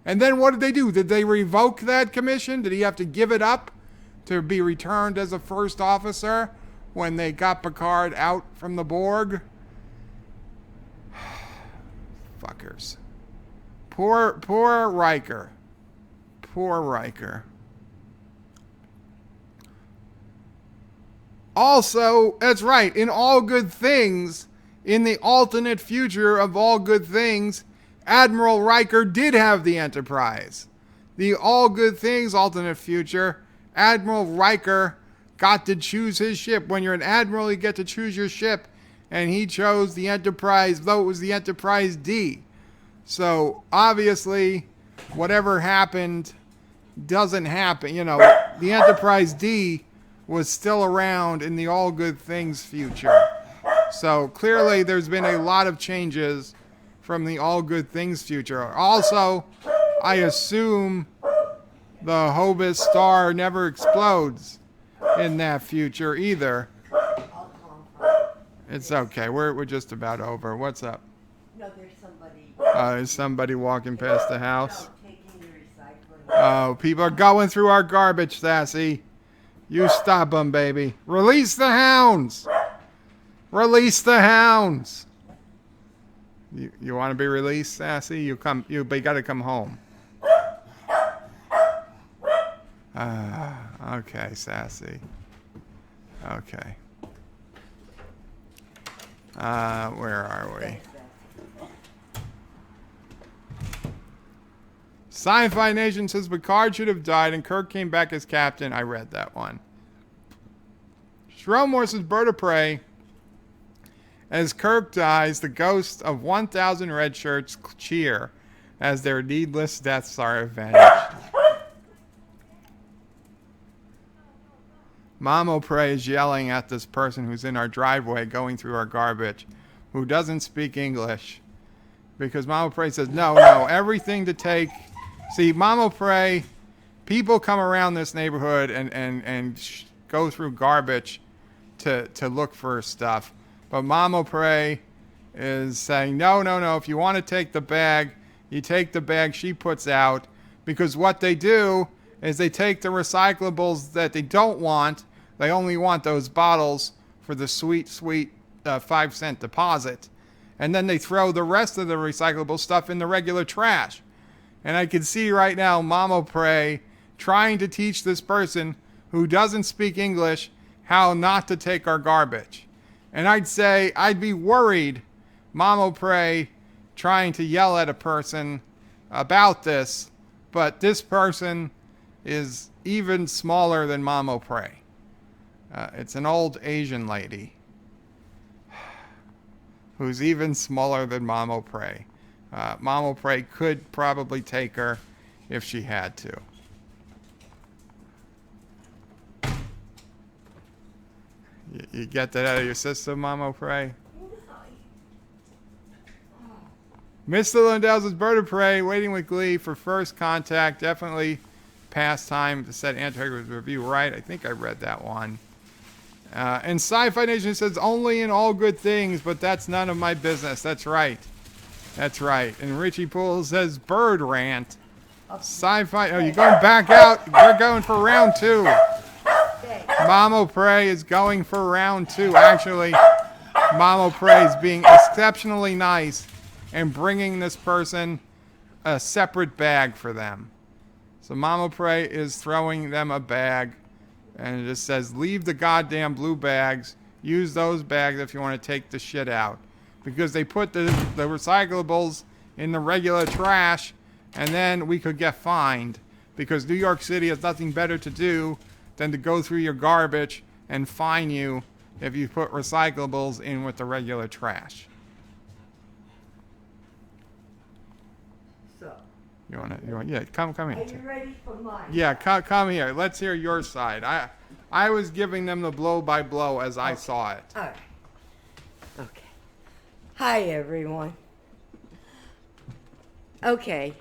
And then what did they do? Did they revoke that commission? Did he have to give it up to be returned as a first officer when they got Picard out from the Borg? Fuckers. Poor Riker. Poor Riker. Also, that's right, in All Good Things, in the alternate future of All Good Things, Admiral Riker did have the Enterprise. The All Good Things alternate future, Admiral Riker got to choose his ship. When you're an admiral, you get to choose your ship, and he chose the Enterprise, though it was the Enterprise D. So, obviously, whatever happened doesn't happen. The Enterprise D was still around in the All Good Things future. So clearly there's been a lot of changes from the All Good Things future. Also, I assume the Hobus star never explodes in that future either. It's okay. We're just about over. What's up? No, there's somebody. Is somebody walking past the house? No, taking the recycling. Oh, people are going through our garbage, Sassy. You stop them, baby. Release the hounds. Release the hounds. You want to be released, Sassy? You got to come home. Okay, Sassy. Okay. Where are we? Sci-Fi Nation says Picard should have died and Kirk came back as captain. I read that one. Shromore says Bird of Prey. As Kirk dies, the ghosts of 1,000 red shirts cheer as their needless deaths are avenged. Mamo Prey is yelling at this person who's in our driveway going through our garbage, who doesn't speak English. Because Mamo Prey says, no, everything to take... See, Mamo Prey, people come around this neighborhood and go through garbage to look for stuff. But Mamo Prey is saying, no, if you want to take the bag, you take the bag she puts out. Because what they do is they take the recyclables that they don't want. They only want those bottles for the sweet 5-cent deposit. And then they throw the rest of the recyclable stuff in the regular trash. And I can see right now Mamo Prey trying to teach this person who doesn't speak English how not to take our garbage. And I'd say I'd be worried, Mamo Prey trying to yell at a person about this, but this person is even smaller than Mamo Prey. It's an old Asian lady who's even smaller than Mamo Prey. Mamo Prey could probably take her if she had to. You get that out of your system, Mamo Prey? Mr. Lundell says, Bird of Prey, waiting with glee for first contact. Definitely pastime to set Antarctic review right. I think I read that one. And Sci-Fi Nation says, only in all good things, but that's none of my business. That's right. That's right. And Richie Poole says, bird rant. Sci-Fi, oh, you're going back out. We're going for round 2. Mamo Prey is going for round 2. Actually, Mamo Prey is being exceptionally nice and bringing this person a separate bag for them. So Mamo Prey is throwing them a bag, and it just says, leave the goddamn blue bags. Use those bags if you want to take the shit out. Because they put the recyclables in the regular trash, and then we could get fined. Because New York City has nothing better to do than to go through your garbage and fine you if you put recyclables in with the regular trash. So, You want? Yeah, come are here. you ready for mine? Yeah, come here. Let's hear your side. I was giving them the blow by blow as I saw it. All right. Okay. Hi, everyone. Okay.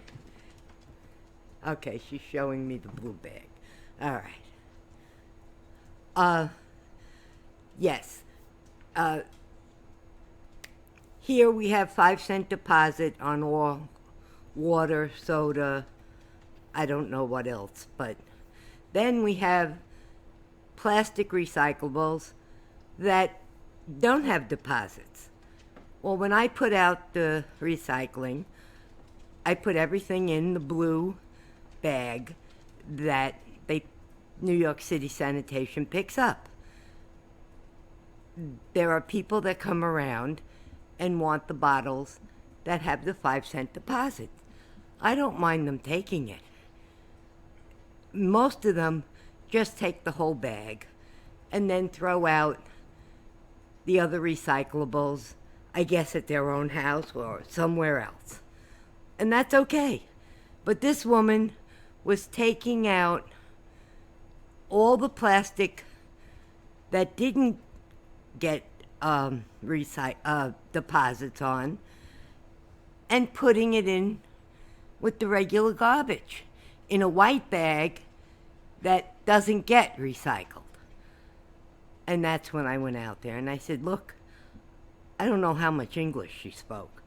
Okay, she's showing me the blue bag. All right. Yes. Here we have 5-cent deposit on all water, soda, I don't know what else, but then we have plastic recyclables that don't have deposits. Well, when I put out the recycling, I put everything in the blue bag that New York City Sanitation picks up. There are people that come around and want the bottles that have the 5-cent deposit. I don't mind them taking it. Most of them just take the whole bag and then throw out the other recyclables, I guess at their own house or somewhere else. And that's okay. But this woman was taking out all the plastic that didn't get deposits on and putting it in with the regular garbage in a white bag that doesn't get recycled. And that's when I went out there and I said, look, I don't know how much English she spoke,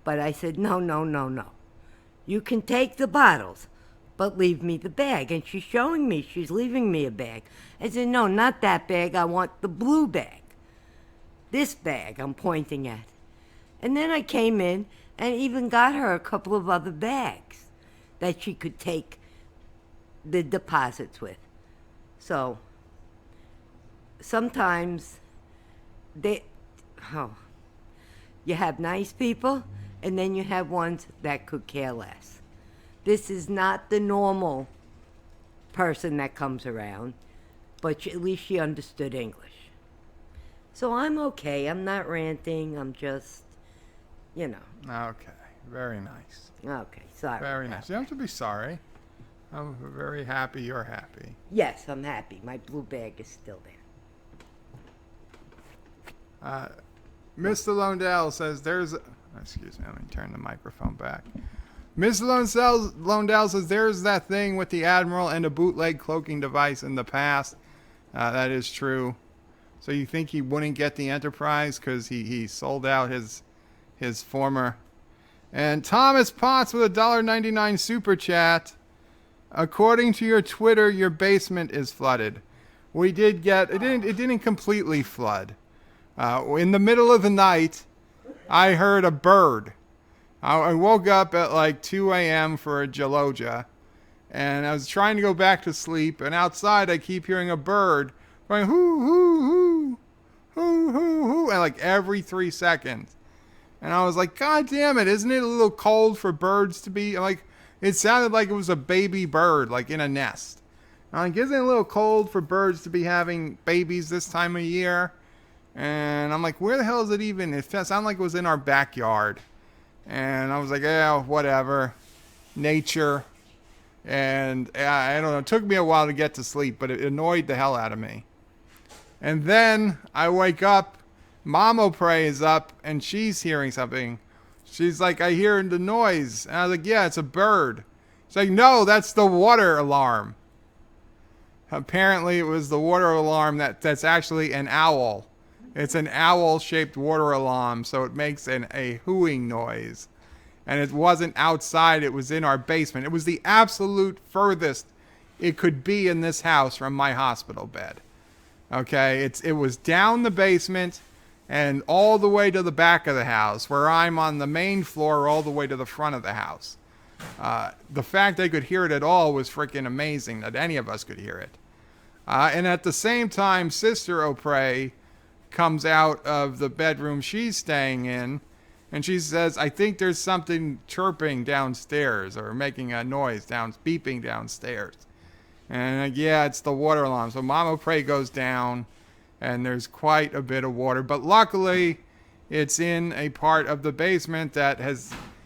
but I said, no. You can take the bottles, but leave me the bag. And she's showing me, she's leaving me a bag. I said, no, not that bag. I want the blue bag. This bag I'm pointing at. And then I came in and even got her a couple of other bags that she could take the deposits with. So sometimes you have nice people and then you have ones that could care less. This is not the normal person that comes around, but at least she understood English. So I'm okay. I'm not ranting. I'm just, Okay, very nice. Okay, sorry. Very nice. You don't have to be sorry. I'm very happy you're happy. Yes, I'm happy. My blue bag is still there. Mr. Londell says excuse me, let me turn the microphone back. Mr. Londell says there's that thing with the Admiral and a bootleg cloaking device in the past. That is true. So you think he wouldn't get the Enterprise because he sold out his former. And Thomas Potts with a $1.99 super chat. According to your Twitter, your basement is flooded. We did get it didn't completely flood. In the middle of the night, I heard a bird. I woke up at like 2 a.m. for a jaloja, and I was trying to go back to sleep, and outside I keep hearing a bird going hoo hoo hoo hoo hoo hoo, and like every 3 seconds. And I was like, God damn it, isn't it a little cold for birds to be like? It sounded like it was a baby bird, like in a nest. I'm like, isn't it a little cold for birds to be having babies this time of year? And I'm like, where the hell is it even? It sounded like it was in our backyard. And I was like, yeah, whatever. Nature. And I don't know, it took me a while to get to sleep, but it annoyed the hell out of me. And then I wake up, Mamo Prey is up, and she's hearing something. She's like, I hear the noise. And I was like, yeah, it's a bird. It's like, no, that's the water alarm. Apparently, it was the water alarm that's actually an owl. It's an owl-shaped water alarm, so it makes a hooing noise. And it wasn't outside, it was in our basement. It was the absolute furthest it could be in this house from my hospital bed. Okay, it was down the basement and all the way to the back of the house, where I'm on the main floor all the way to the front of the house. The fact they could hear it at all was freaking amazing, that any of us could hear it. And at the same time, Sister O'Prey comes out of the bedroom she's staying in, and she says, I think there's something chirping downstairs, or making a noise, beeping downstairs. And yeah, it's the water alarm. So Mom O'Prey goes down, and there's quite a bit of water. But luckily, it's in a part of the basement that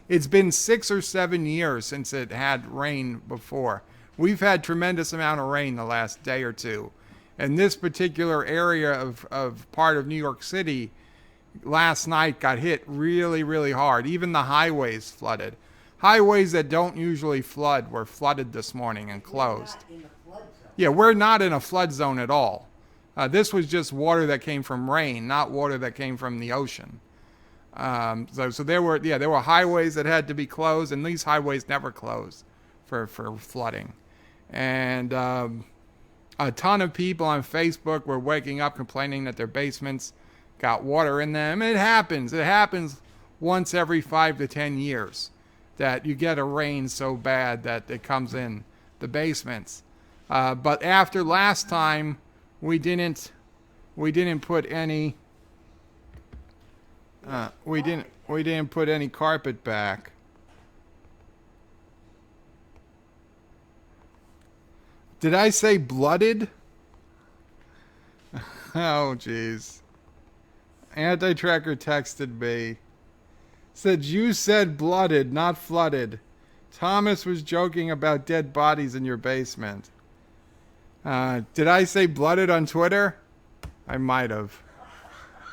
it's been 6 or 7 years since it had rain before. We've had tremendous amount of rain the last day or two. And this particular area of part of New York City last night got hit really, really hard. Even the highways flooded. Highways that don't usually flood were flooded this morning and closed. Yeah, we're not in a flood zone at all. This was just water that came from rain, not water that came from the ocean. So there were highways that had to be closed, and these highways never close for flooding. And a ton of people on Facebook were waking up complaining that their basements got water in them. It happens. It happens once every 5 to 10 years that you get a rain so bad that it comes in the basements. But after last time, we didn't put any we didn't put any carpet back. Did I say blooded? Oh, jeez. Anti-tracker texted me. Said, you said blooded, not flooded. Thomas was joking about dead bodies in your basement. Did I say blooded on Twitter? I might have.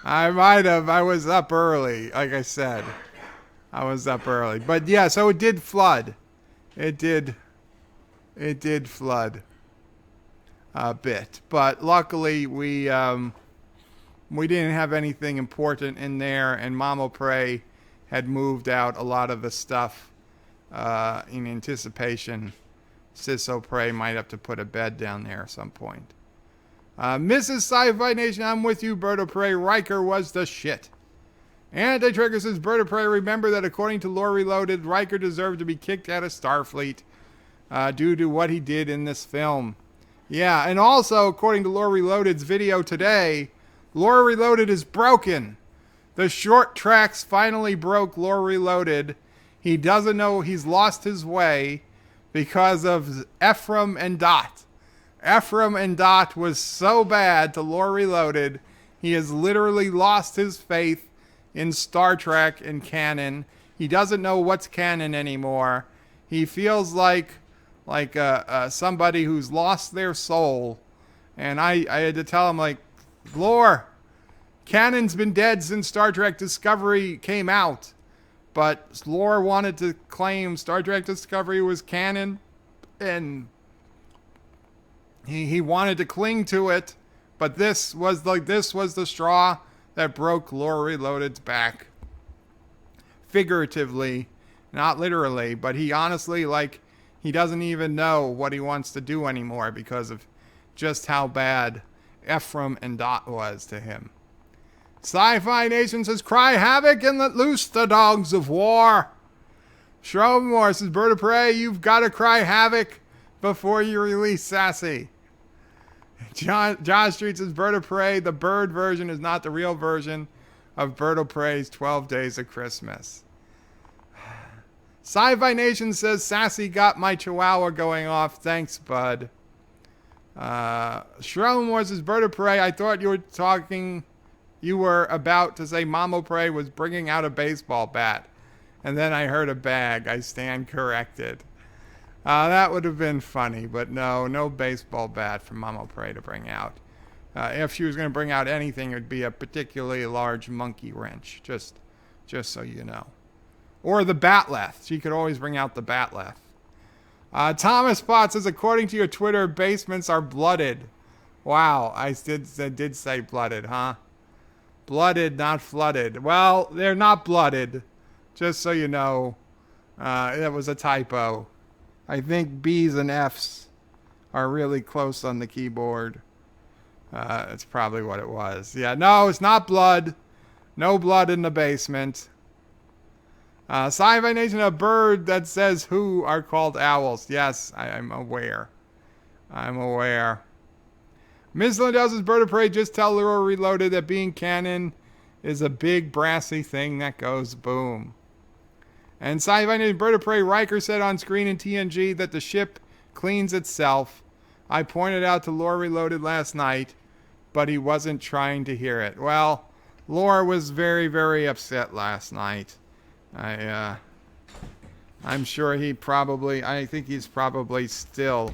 I was up early, like I said. I was up early. But yeah, so it did flood. It did flood a bit. But luckily, we didn't have anything important in there, and Mom O'Prey had moved out a lot of the stuff in anticipation. Sis O'Prey might have to put a bed down there at some point. Mrs. Sci-Fi Nation, I'm with you, Bert O'Prey. Riker was the shit. Anti-Trigger says, Bert O'Prey, remember that according to Lore Reloaded, Riker deserved to be kicked out of Starfleet due to what he did in this film. Yeah, and also, according to Lore Reloaded's video today, Lore Reloaded is broken. The short tracks finally broke Lore Reloaded. He doesn't know he's lost his way because of Ephraim and Dot. Ephraim and Dot was so bad to Lore Reloaded, he has literally lost his faith in Star Trek and canon. He doesn't know what's canon anymore. He feels like somebody who's lost their soul. And I had to tell him, like, Lore, canon's been dead since Star Trek Discovery came out. But Lore wanted to claim Star Trek Discovery was canon, and he wanted to cling to it. But this was the straw that broke Lore Reloaded's back. Figuratively, not literally, but he honestly, he doesn't even know what he wants to do anymore because of just how bad Ephraim and Dot was to him. Sci-Fi Nation says, cry havoc and let loose the dogs of war. Shromore says, Bird of Prey, you've got to cry havoc before you release Sassy. John Street says, Bird of Prey, the bird version is not the real version of Bird of Prey's 12 Days of Christmas. Sci-Fi Nation says, Sassy got my chihuahua going off. Thanks, bud. Shromore says, Bird of Prey, I thought you were about to say Mom O'Prey was bringing out a baseball bat. And then I heard a bag. I stand corrected. That would have been funny, but no baseball bat for Mom O'Prey to bring out. If she was going to bring out anything, it would be a particularly large monkey wrench, just so you know. Or the batleth. She could always bring out the batleth. Thomas Potts says, according to your Twitter, basements are blooded. Wow, I did say blooded, huh? Blooded, not flooded. Well, they're not blooded. Just so you know, that was a typo. I think B's and F's are really close on the keyboard. That's probably what it was. Yeah, no, it's not blood. No blood in the basement. Sci-Fi Nation, a bird that says who are called owls. Yes, I'm aware. I'm aware. Ms. Lindell's Bird of Prey, just tell Leroy Reloaded that being canon is a big brassy thing that goes boom. And Sci-Fi Nation, Bird of Prey, Riker said on screen in TNG that the ship cleans itself. I pointed out to Lore Reloaded last night, but he wasn't trying to hear it. Well, Lore was very, very upset last night. I'm sure I think he's probably still,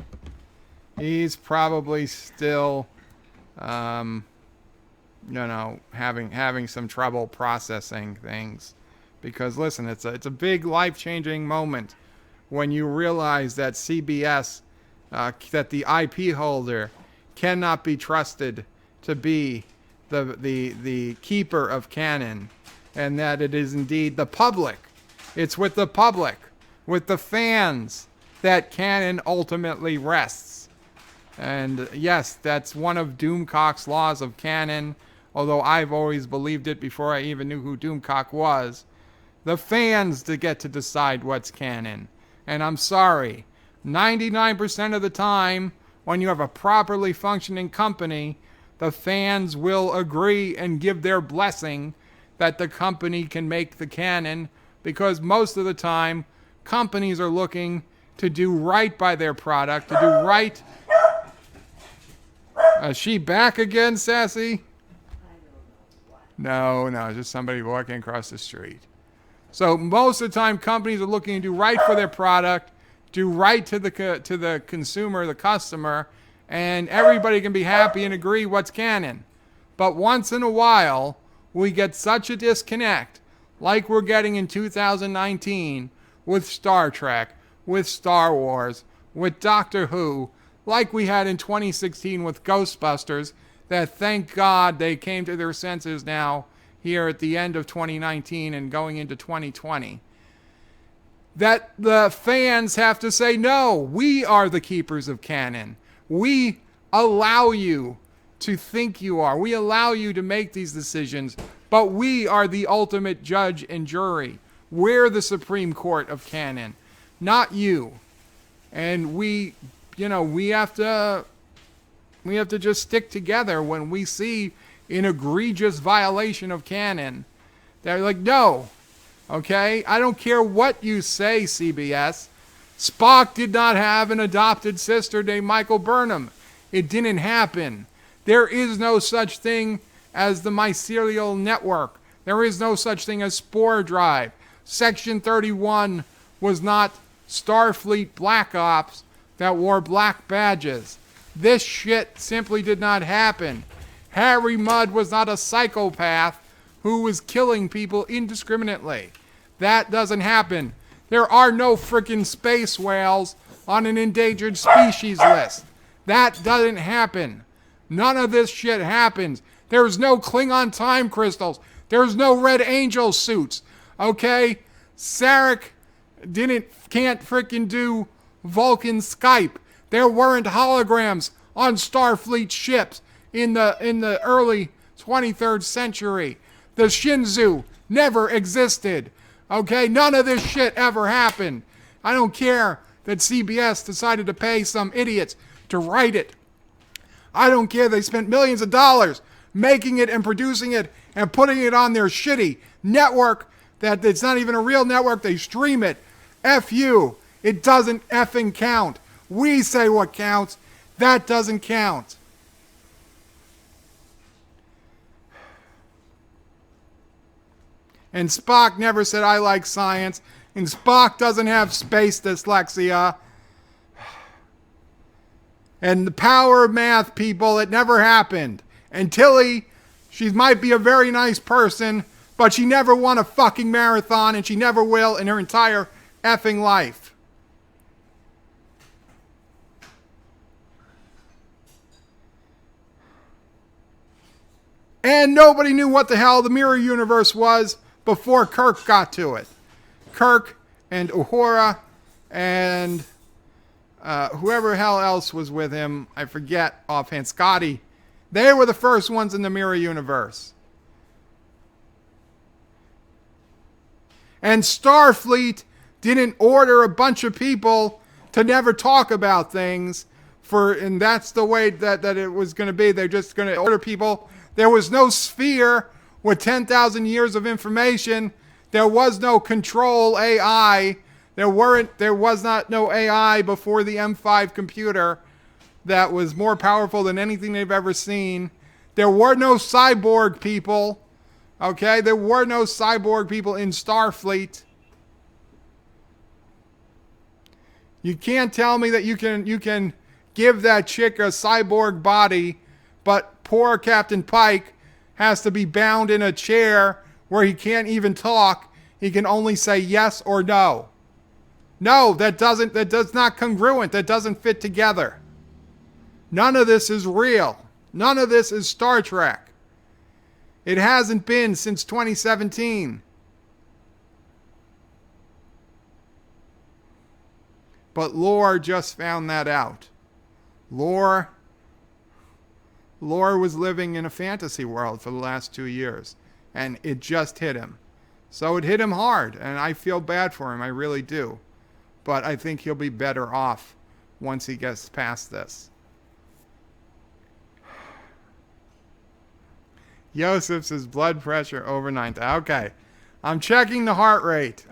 having some trouble processing things. Because listen, it's a big life-changing moment when you realize that CBS, that the IP holder cannot be trusted to be the keeper of canon, and that it is indeed the public. It's with the public, with the fans, that canon ultimately rests. And yes, that's one of Doomcock's laws of canon, although I've always believed it before I even knew who Doomcock was. The fans get to decide what's canon. And I'm sorry, 99% of the time, when you have a properly functioning company, the fans will agree and give their blessing that the company can make the canon, because most of the time, companies are looking to do right by their product, to do right. Is she back again, Sassy? No, just somebody walking across the street. So most of the time, companies are looking to do right for their product, do right to the consumer, the customer, and everybody can be happy and agree what's canon. But once in a while, we get such a disconnect, like we're getting in 2019 with Star Trek, with Star Wars, with Doctor Who, like we had in 2016 with Ghostbusters, that thank God they came to their senses now here at the end of 2019 and going into 2020. That the fans have to say, no, we are the keepers of canon. We allow you to think you are. We allow you to make these decisions, but we are the ultimate judge and jury. We're the Supreme Court of canon, not you. And we have to just stick together when we see an egregious violation of canon. They're like, no, okay? I don't care what you say, CBS. Spock did not have an adopted sister named Michael Burnham. It didn't happen. There is no such thing as the mycelial network. There is no such thing as Spore Drive. Section 31 was not Starfleet Black Ops that wore black badges. This shit simply did not happen. Harry Mudd was not a psychopath who was killing people indiscriminately. That doesn't happen. There are no frickin' space whales on an endangered species list. That doesn't happen. None of this shit happens. There's no Klingon time crystals. There's no Red Angel suits. Okay? Sarek can't frickin' do Vulcan Skype. There weren't holograms on Starfleet ships in the early 23rd century. The Shinzu never existed. Okay? None of this shit ever happened. I don't care that CBS decided to pay some idiots to write it. I don't care they spent millions of dollars making it and producing it and putting it on their shitty network that it's not even a real network. They stream it. F you. It doesn't effing count. We say what counts. That doesn't count. And Spock never said, I like science. And Spock doesn't have space dyslexia. And the power of math, people, it never happened. And Tilly, she might be a very nice person, but she never won a fucking marathon, and she never will in her entire effing life. And nobody knew what the hell the mirror universe was before Kirk got to it. Kirk and Uhura and whoever hell else was with him, I forget offhand, Scotty. They were the first ones in the mirror universe. And Starfleet didn't order a bunch of people to never talk about things and that's the way that it was going to be. They're just going to order people. There was no sphere with 10,000 years of information. There was no control AI. There was no AI before the M5 computer that was more powerful than anything they've ever seen. There were no cyborg people. Okay, there were no cyborg people in Starfleet. You can't tell me that you can give that chick a cyborg body, but poor Captain Pike has to be bound in a chair where he can't even talk. He can only say yes or no. No, that's not congruent. That doesn't fit together. None of this is real. None of this is Star Trek. It hasn't been since 2017. But Lore just found that out. Lore was living in a fantasy world for the last 2 years, and it just hit him. So it hit him hard, and I feel bad for him. I really do. But I think he'll be better off once he gets past this. Yosef says blood pressure over 90. Okay. I'm checking the heart rate.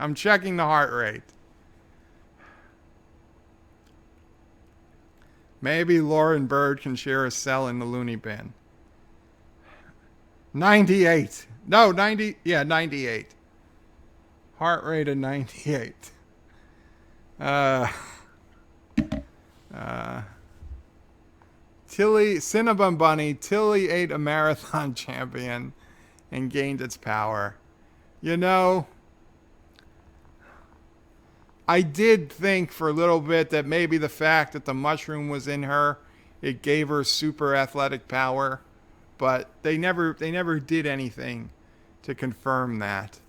Maybe Lauren Bird can share a cell in the loony bin. 98. No, 90. Yeah, 98. Heart rate of 98. Cinnabon Bunny, Tilly ate a marathon champion and gained its power. You know, I did think for a little bit that maybe the fact that the mushroom was in her, it gave her super athletic power, but they never did anything to confirm that.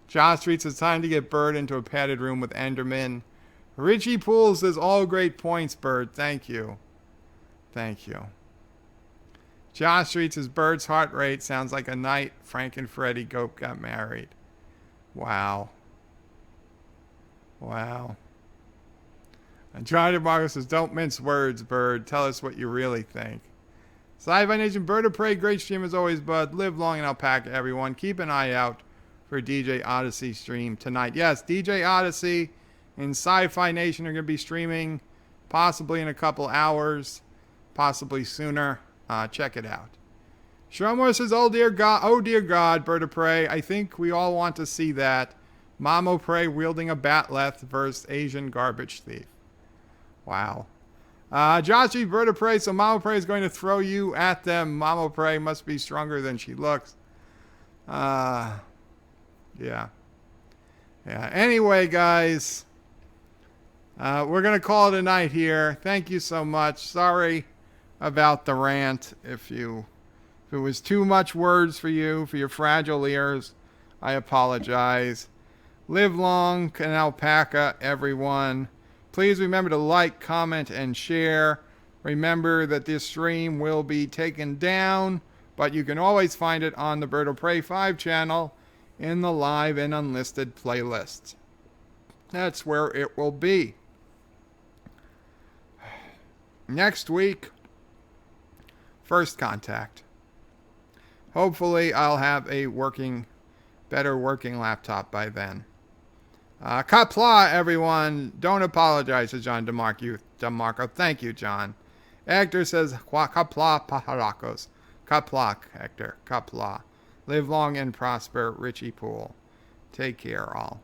Josh Street says time to get Bird into a padded room with Enderman. Richie Poole says all great points, Bird. Thank you. Josh Street says Bird's heart rate sounds like a night Frank and Freddie Gope got married. Wow. And John DeMarco says, don't mince words, Bird. Tell us what you really think. Sci-Fi Nation, Bird of Prey, great stream as always, bud. Live long and alpaca, everyone. Keep an eye out for DJ Odyssey stream tonight. Yes, DJ Odyssey and Sci-Fi Nation are going to be streaming possibly in a couple hours, possibly sooner. Check it out. Shromore says, oh dear God, Bird of Prey. I think we all want to see that. Mamo Prey wielding a batleth versus Asian garbage thief. Wow. Joshy, Bird of Prey, so Mamo Prey is going to throw you at them. Mamo Prey must be stronger than she looks. Yeah. Anyway, guys, we're going to call it a night here. Thank you so much. Sorry about the rant. If it was too much words for you, for your fragile ears, I apologize. Live long and alpaca, everyone. Please remember to like, comment, and share. Remember that this stream will be taken down, but you can always find it on the Bird of Prey 5 channel in the live and unlisted playlists. That's where it will be. Next week, First Contact. Hopefully I'll have a better working laptop by then. Qapla, everyone. Don't apologize to John DeMarco. Thank you, John. Hector says, Qapla pajaracos. Qapla, Hector. Qapla. Live long and prosper, Richie Poole. Take care, all.